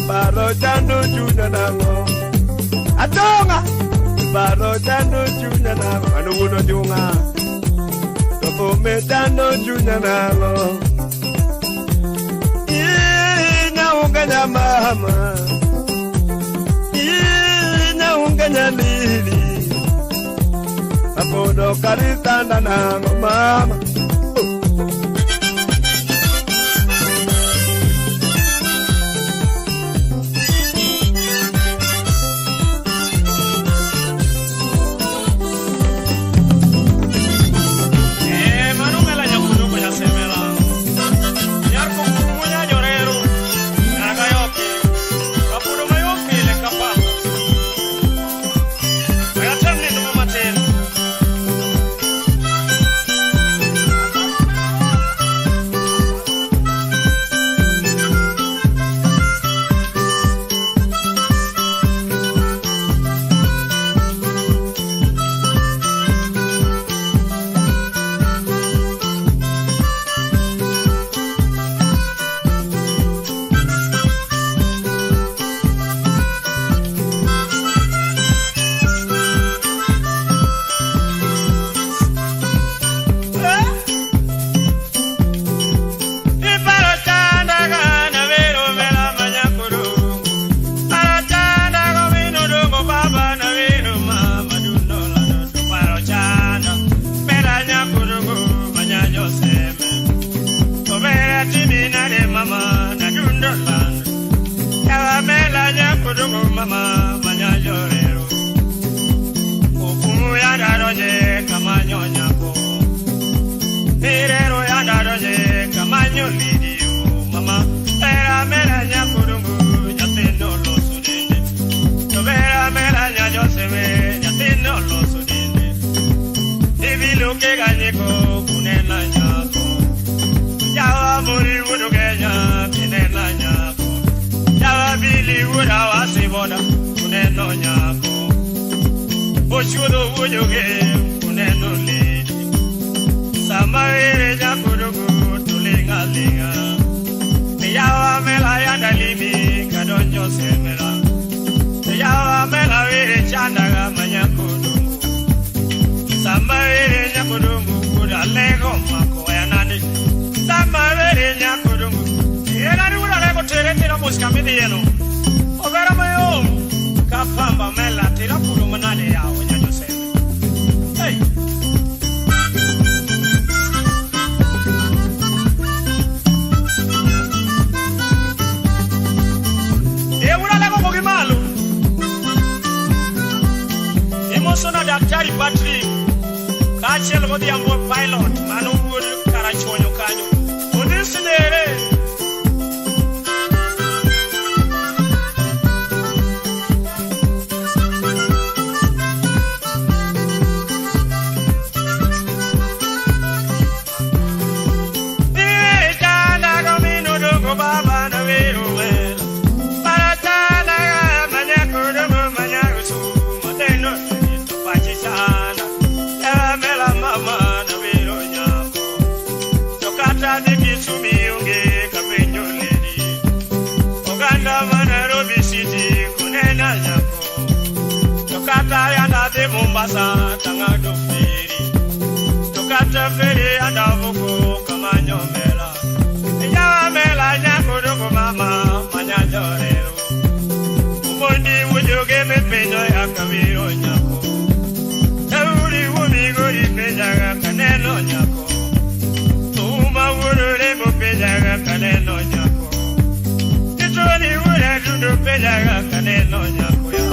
Baro jando junya nango Atonga Baro jando junya nango Anu wudo junga Topo me jando junya nango Ina unganya mama Ina unganya lili Apodo karitanda nango mama Mama manyayorero Okumu ya daroje kamanyo nyako Mirero ya daroje kamanyo lidio Mama era mera nyako dungu Nyatendo lo sudinde Tobera mera nyajoseme Nyatendo lo sudinde Ibilu ke ganyiko kunena nyako Yawa muri wudu kenya kinena nyako Yawa bili wuda wasiboda kuneno nyako Ochudo wujoge kuneno lidi Samawere nyako dugu tulinga linga Yawa mela yanda limi kadonjo semela Yawa mela were chandaga manyako dugu Samawere nyako dugu kuda lego mako yanani Samawere nyako dugu Yenani wuda lego tira musika midi yeno Overa mayo Kapamba mela tira pulu manale ya wanyanyo seme Hey Wuna lego mogi malu Imosona daktari Patrick Kachel modi ambo pilot Manu wudu karachonyo kanyo Unisinere Mombasa tangado feri Tokata feri adavuko kamanyo mela Yawa mela nyako doko mama manyajorero Umondi wujoge me penyo ya kawiro nyako Tauri wumigo ipenyaga kaneno nyako Tuma wurule mo penyaga kaneno nyako Nitoni wule dundu penyaga kaneno nyako ya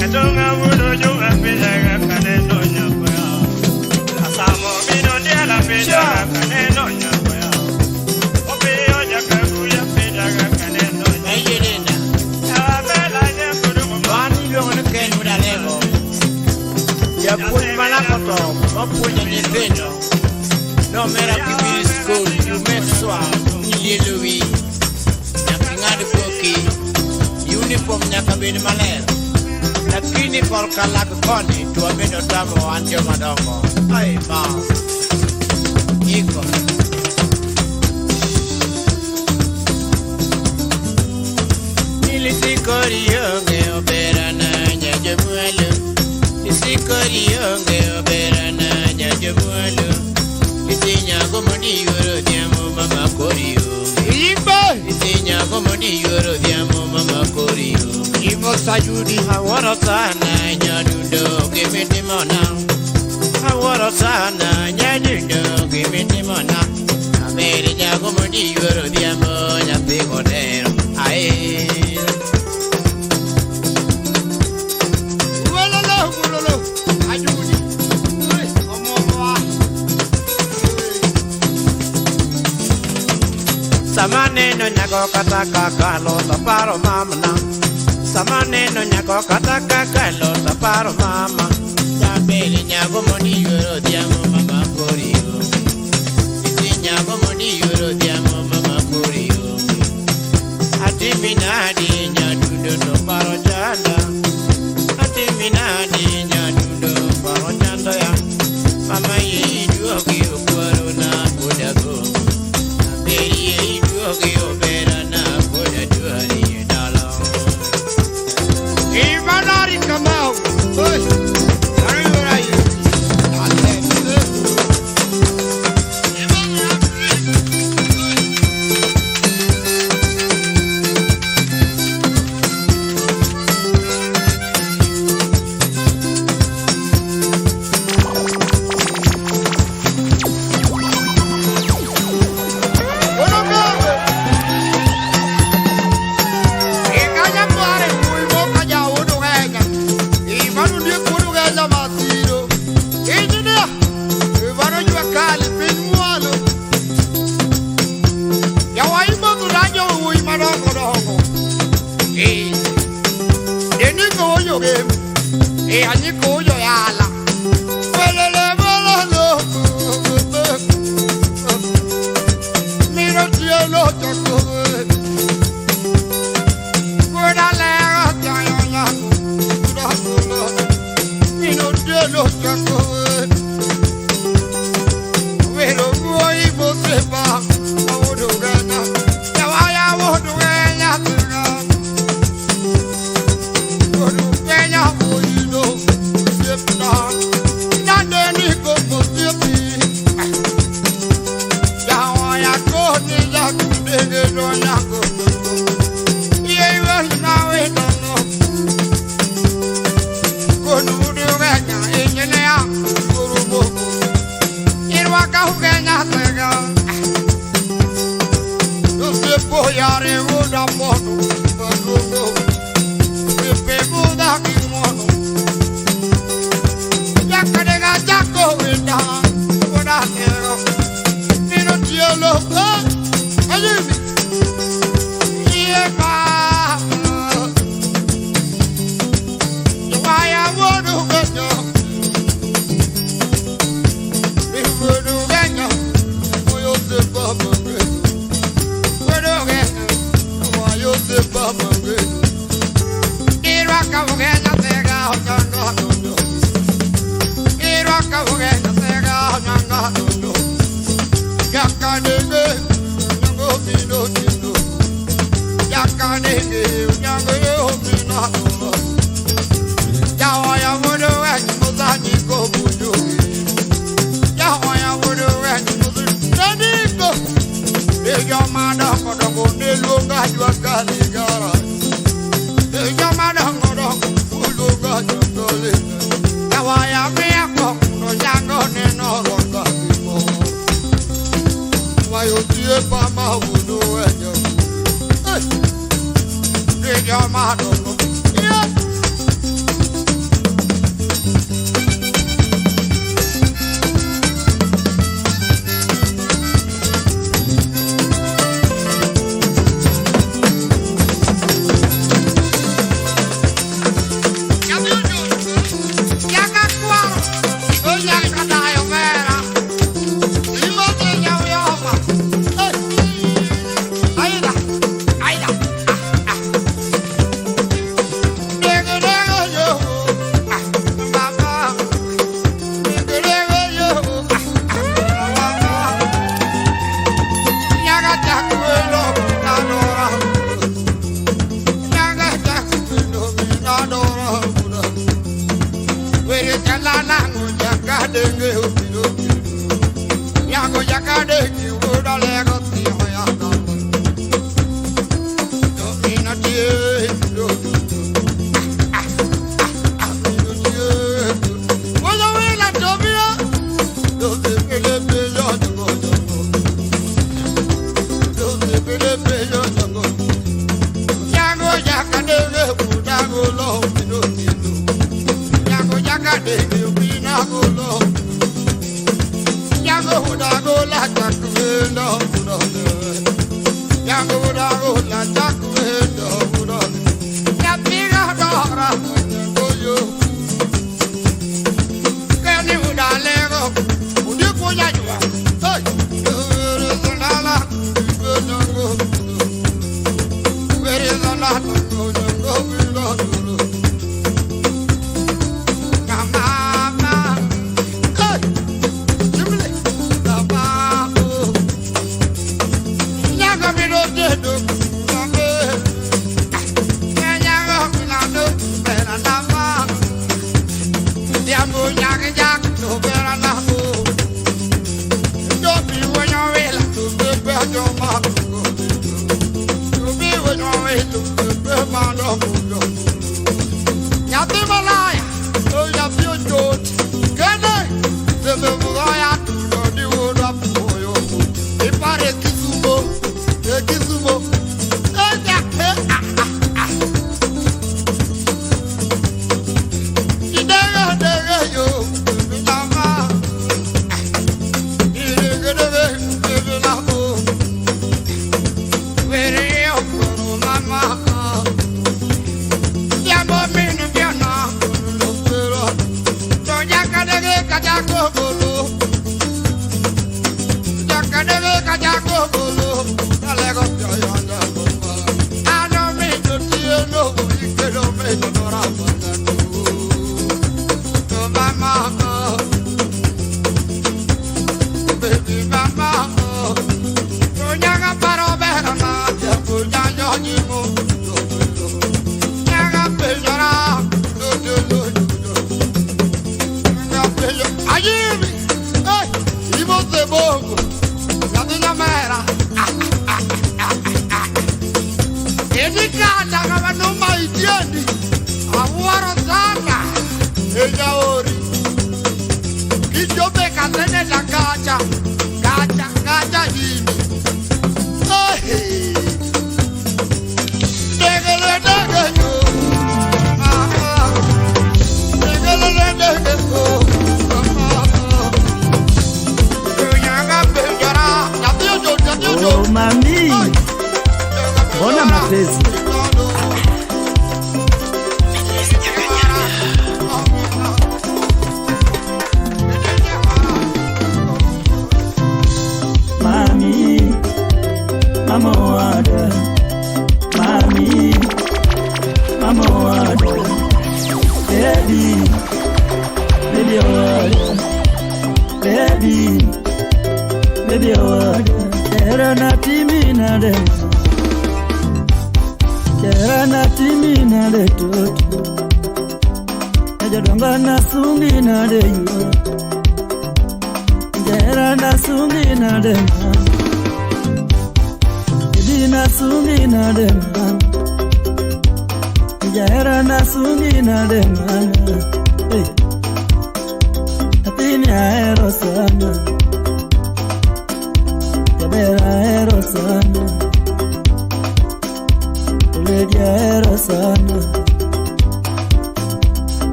Katonga wudo junga penjaga kaneno nyako ya Asamo bino ndiala penjaga kaneno nyako ya pin maler. Lakini korka lak koni tuwa bedo tamo anjo madongo. Ay ma. Iko. Nilisikoryonge obera na nyajamuelo. Nilisikoryonge obera na nyajamuelo. Isinya gomoni yoro diamo mama korio. Isinya gomoni yoro diamo mama korio. Imo sayudi hawara sana nyadundo gimiti mona. Hawara sana nyadundo gimiti mona. Ameri nyagomoni yoro diamo nyapi kodero. Aye. Samane no nyako kata kakalo taparo mama na. Samane no nyako kata kakalo taparo mama. Jambele nyako moni yoro diamo mama korio. Isi nyako moni yoro diamo mama korio. Ati minadi nyadundo no paro chanda. Ati minadi nyadundo paro chanda ya. Mama ye duoki ukwaro na kudago.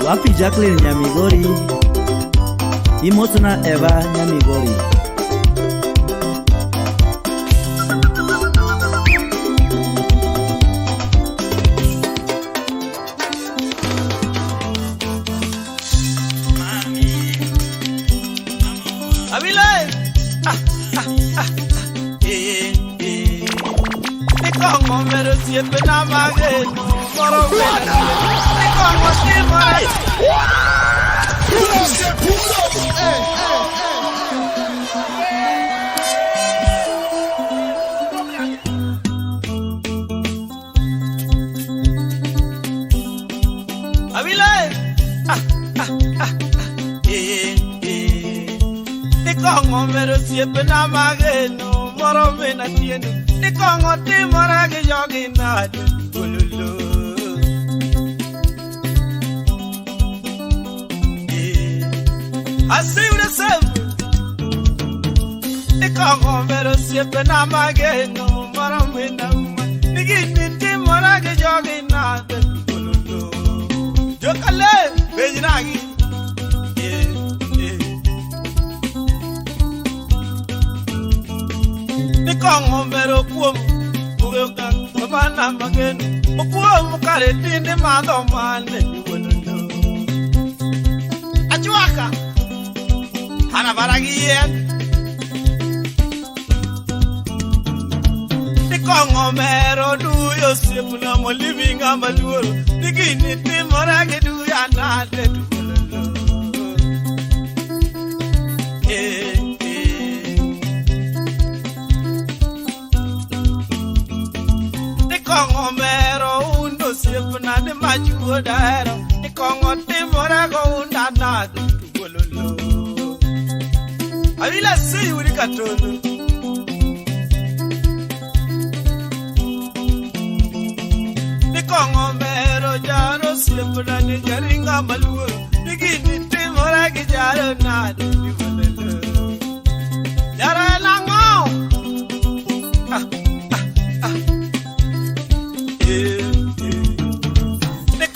Wapi Jacqueline Nyamigori, Imotuna Eva Nyamigori. Kongo mero undo sipna de machuo daro ni kongo timora go unda nadu gololo avila si uri katolo ni kongo mero jaro sipna ni jaringa maluo ni gini timora gi jaro nadu gololo yara lango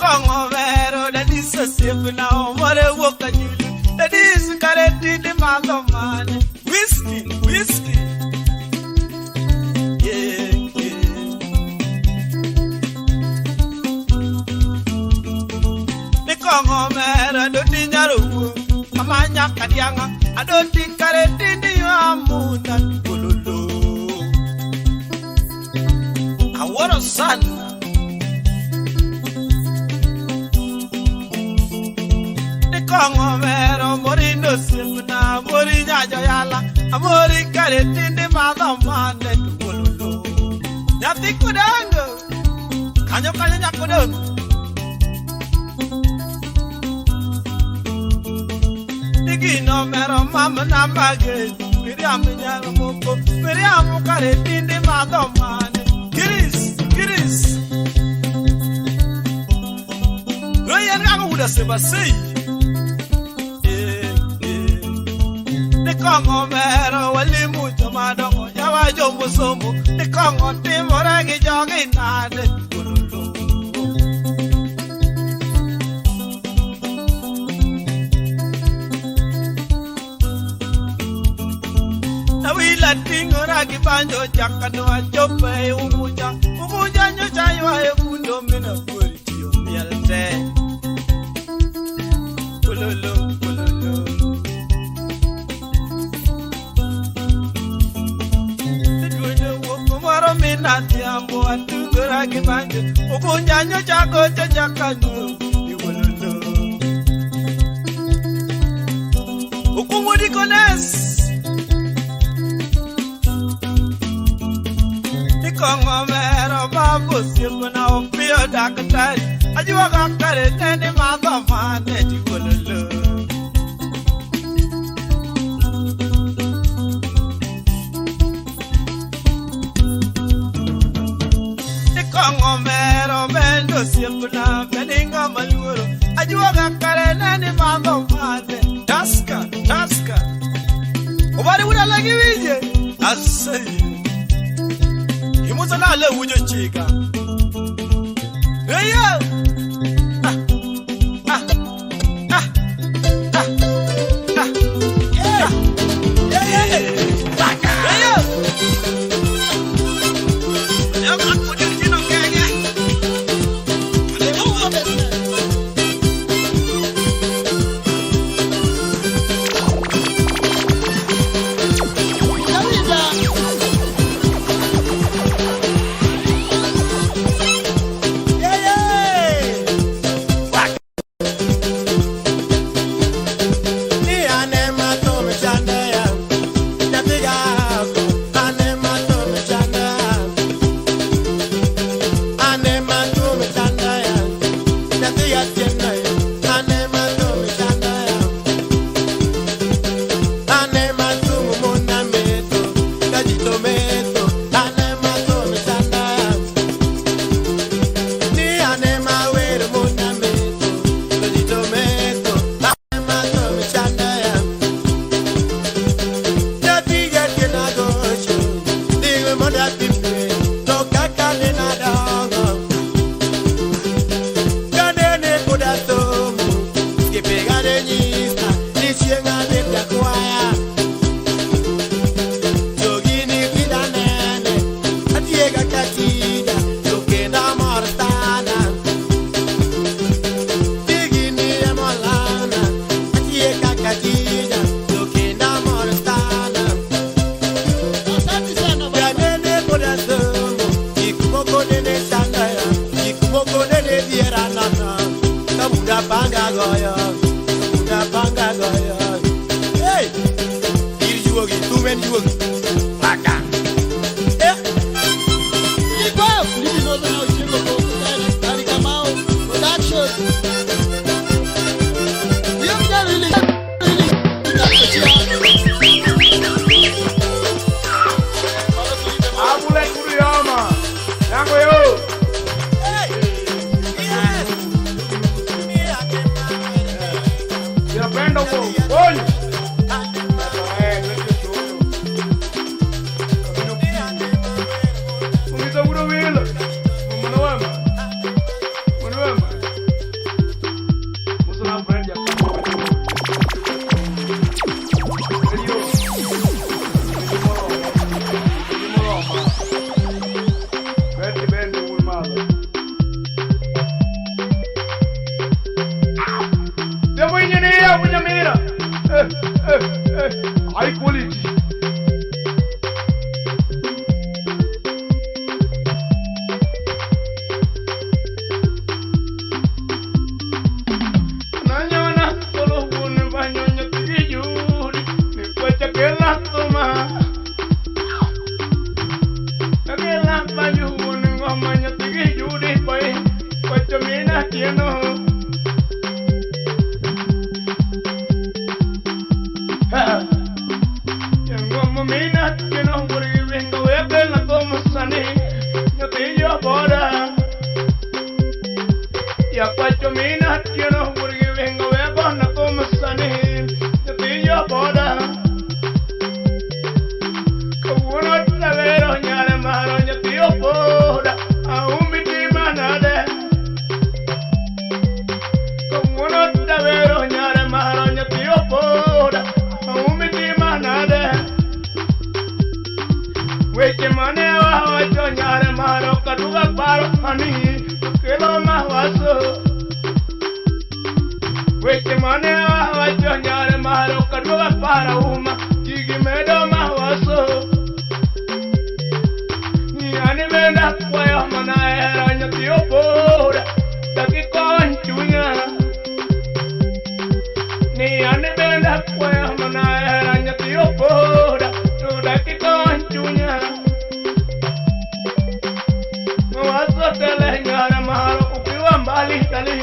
Kongo vero that is so simple now. What a walk at you. That is correctly the mother man. Whiskey. Yeah. The Kongo vero don't think you're a Amanya Kadianga. I don't think correctly the Amuna. I want a son. Kongo mero morindo sipna mori nyajo yala amori kare tindi madam mane tululu nyati kudango kanyo nyakudango digino mero mama na mage miriam nyalo moko miriam kare tindi madam mane giris roya ngago uda sebasei Kongo mero wali mucho madongo yawa jombo sombo ni Kongo timora gi jogi nade kululu na wila tingora gi banjo jakano ajope umuja nyocha ywa e kundo mina kuri tiyo mielte kululu Minati ambo atugura gibanje ukunyanyo chako chakanu iwololo ukumudi kones Kongo mero babu sirguna opio dakatari ajiwa kakare nene madhamane iwololo Kongo mero mendo sirguna meninga maluro ajiwa kakare nene madhamane taska obari wuna lagi wije asai Musala le wujo chiga. Hey yo. kwen duong. Maka. Iko, libi no na uchingo ko tari kamao production. Yung really. Abule kuriyama. Yango yo. Yapenda ko. Olha. High quality. Nanyona solo bune banyonya tijuri ni kwacha kela toma. Kela banyu bune ngomanya tijuri pai kwacha mina tieno. Ya cuatro minas quiero porque vengo a ver na como sane yo te yo boda como no te veo ñare maro yo te yo boda a un mi manade como no te veo ñare maro yo te yo boda a un mi manade we que maneva yo ñare maro ka tu ga paro ani que lo más vaso Weche manea wacho nyare maro kadoga para uma Jigi medo mawaso Ni ani menda kwaya mana era nyati opora Taki konchunya Ni ani menda kwaya mana era nyati opora Taki konchunya Mawaso tele nyare maro ukiwa mbali kali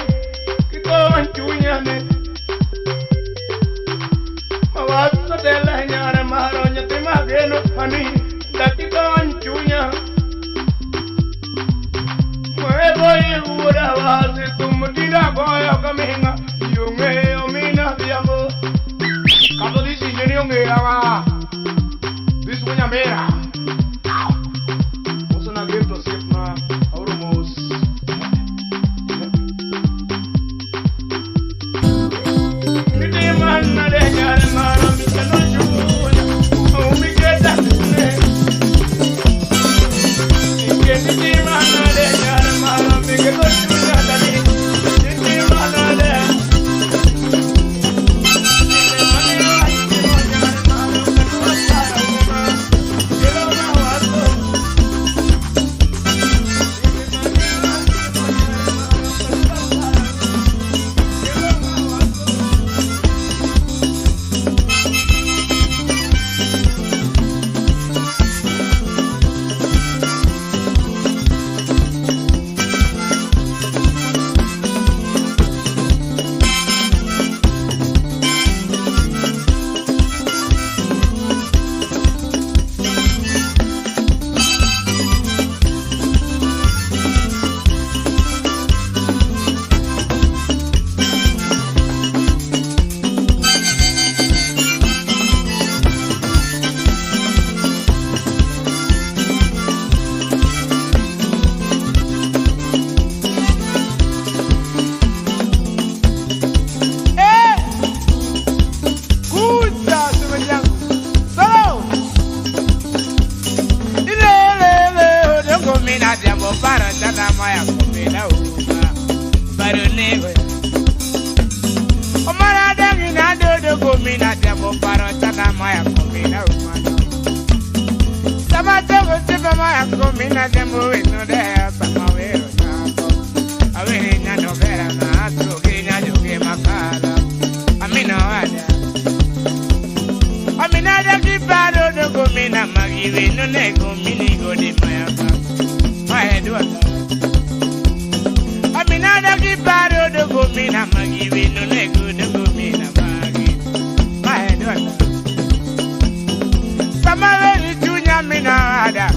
Konchunya ne Mawaso tele nyare maro nyati mageno hani Daki konchunya Mwego yura wazi tumutira goyo kaminga Yunge omina diamo Kato disi jeni yunge yawa Disi punya mera Musa na gento sipna Aurumos Amina magive no nego mini go de mayaka. My head was Amina da ki paro do go mina magive no nego do go mina magi. My head was Samara ni tunya mina ada.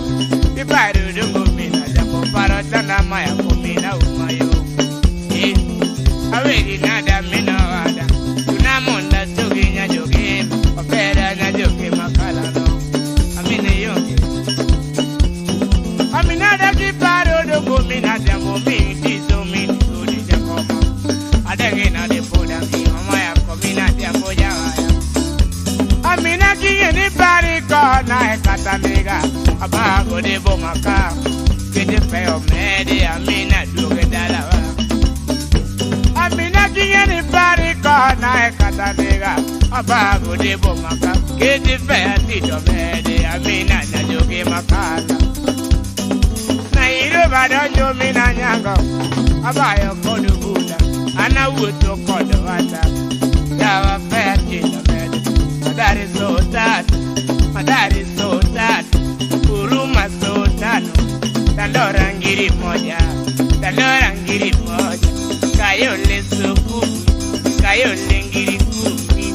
Ki paro do go mina japo paro tana maya ko mina umayo. Awegi nada mina ada. Kuna monda jogi nya jogi. Opera nya jogi makala no. Amine yogi. Amina da ki paro do go mina jamo mi tizo mi do di jamo. Adegi na de poda ki mama ya ko mina jamo jawa. Amina ki ni pari ko na e katamega. Aba go de bo maka. Kete pe o mede amina do ge dalawa. Amina kiyeni pari kona ekatanega abago de bomaka kedi fe atito mede amina nyajoge makala na iro badonjo mina nyango abayo kodu buda ana wuto kodo wata yawa fe atito mede madari so tat uruma so tano tandora ngiri moja Kayole sokumi, kayole ngiri kumi,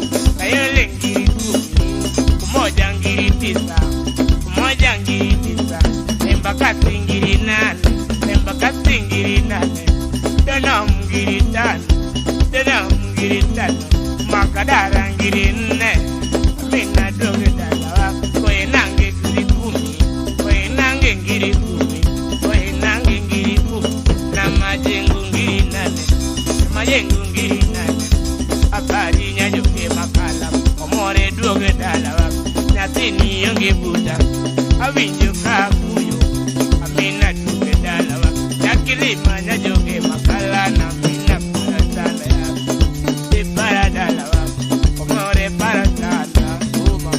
kumoja ngiri tisa, embakasi ngiri nane, tena ngiri tano, makadara ngiri nne, mina doge dalawa, koe nange ngiri kumi, na majengo ngiri nane. Mayengu ngina abari nyajoke makala omore duoge dalawa nyatini yonge buta awinjo kakuyo amina duoge dalawa yakilima nyajoke makala na mina paratala ya de paradalawa omore paratala uma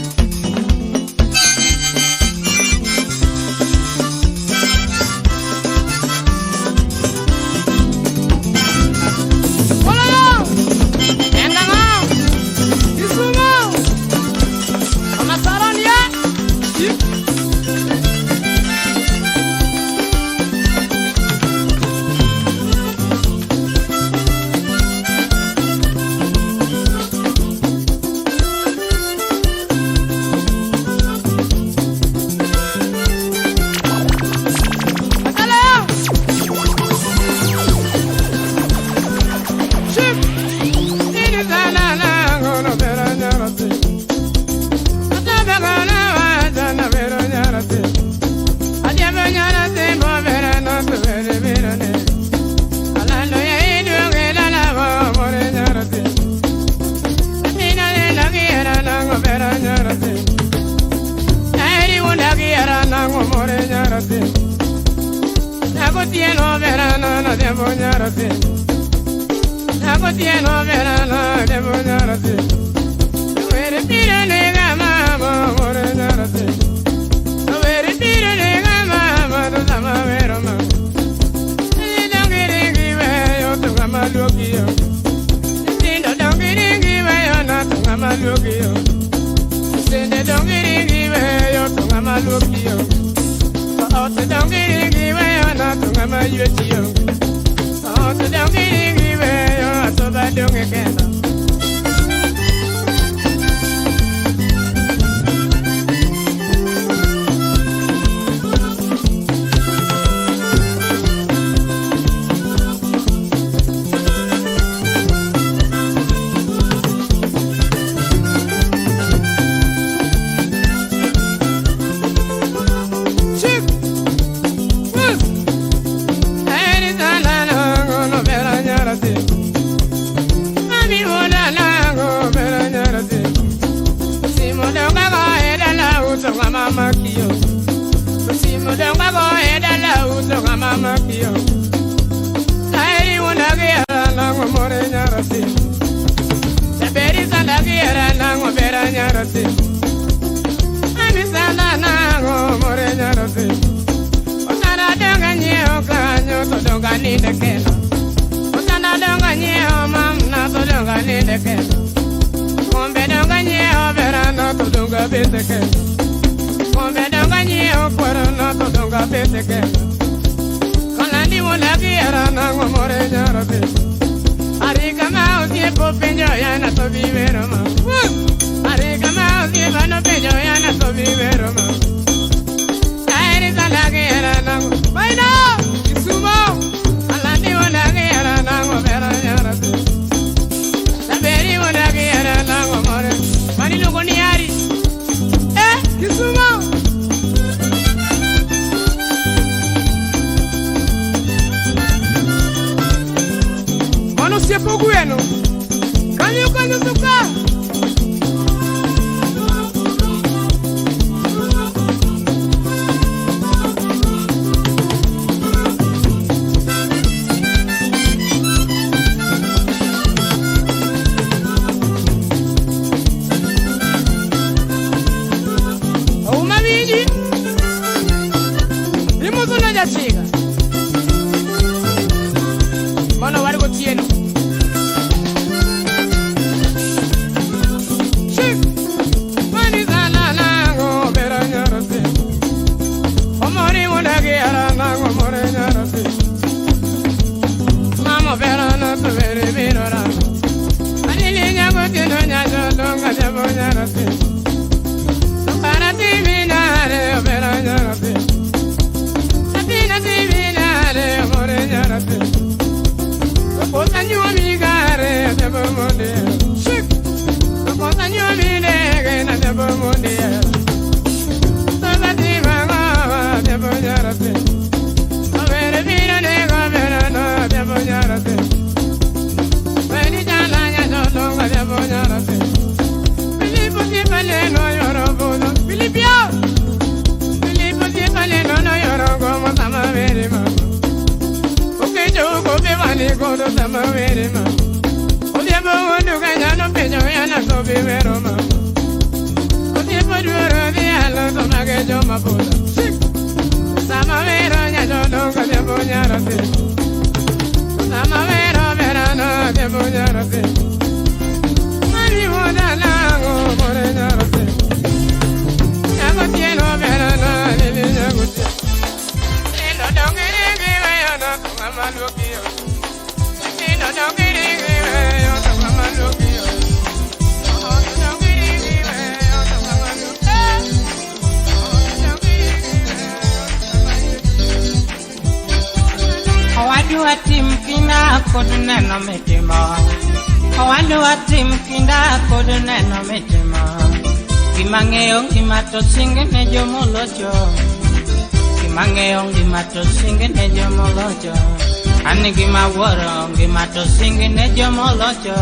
Kombe donga nye obera no to donga beteke. Kombe donga no fuera na to donga pete que Kalani wala gira na ngomore nyarabe Arika ma osie po penjo ya na to vivero ma Arika ma osie va no penjo ya na to vivero ma Aire sala gira na Baina Isumo Kalani wala gira na ngomere nyarabe Saberi wala gira na ngomore Mani no koniari Kisumo Mano si è poco bueno Canyo suka Chica. Mano algo tiene. Sí. Mani sana na go beranyarate. Omori wona ge ara na go moranyarate. Mama berana to bere berora. Ani le nya go tino nya jo donga de bonyarate. Para ti minare beranyarate. Go sama vere ma Odia bo wondu kanya no peño ya na so vivero ma Odia bo duro di alo to ma ke jo ma bola Sama vero nya jo no kanya bo nya rate Sama vero verano de bo nya rate Mari wona na go more nya rate Ya go tieno verano de nya go ti Eno dongere ge va ya no ma lo kio Owadwa tim kinda kod neno mitimo Owadwa tim kinda kod neno mitimo Gimang'eyo gima to singe ne jomolocho Gimang'eyo gima to singe ne jomolocho Ani gima woro gima to singe ne jomolocho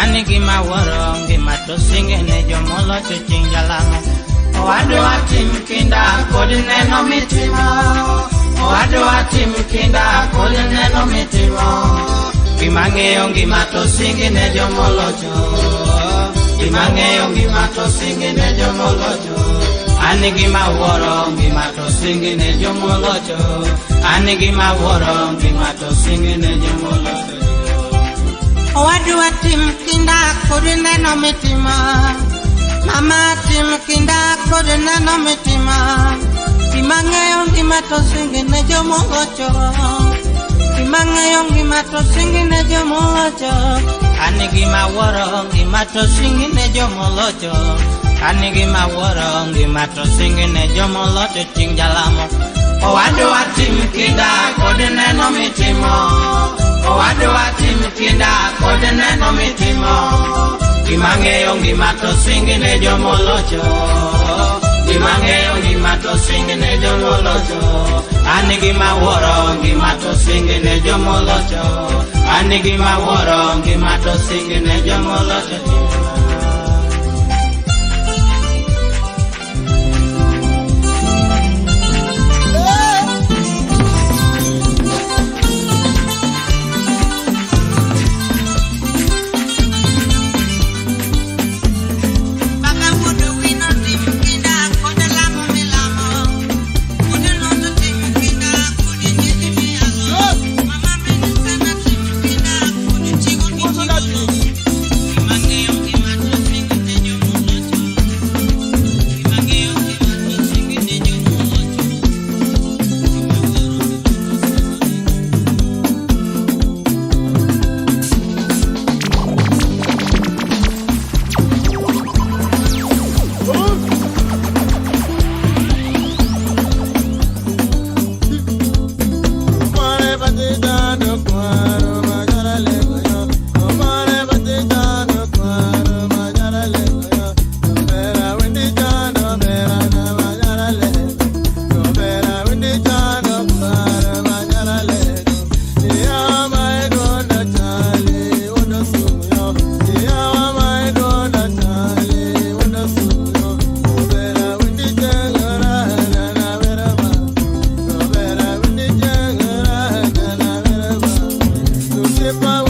Ani gima woro gima to singe ne jomolocho chingalamo Owadwa tim kinda kod neno mitimo Owadwa tim kinda kod neno mitimo Gimang'eyo gima to singe ne jomolocho Gimang'eyo gima to singe ne jomolocho Ani gima woro gima to singe ne jomolocho Ani gima woro gima to singe ne jomolocho Owadwa tim kinda kod neno mitimo Mama tim kinda kod neno mitimo Gimang'eyo gima to singe ne jomolocho Gimang'eyo gima to singe ne jomolocho Ani gima woro gima to singe ne jomolocho Ani gima woro gima to singe ne jomolocho chingalamo Owadwa tim kinda kod neno mitimo Owadwa tim kinda kod neno mitimo Gimang'eyo gima to singe ne jomolocho Gimang'eyo gima to singe ne jomolocho Ani gima woro gima to singe ne jomolocho Ani gima woro gima to singe ne jomolocho osiepa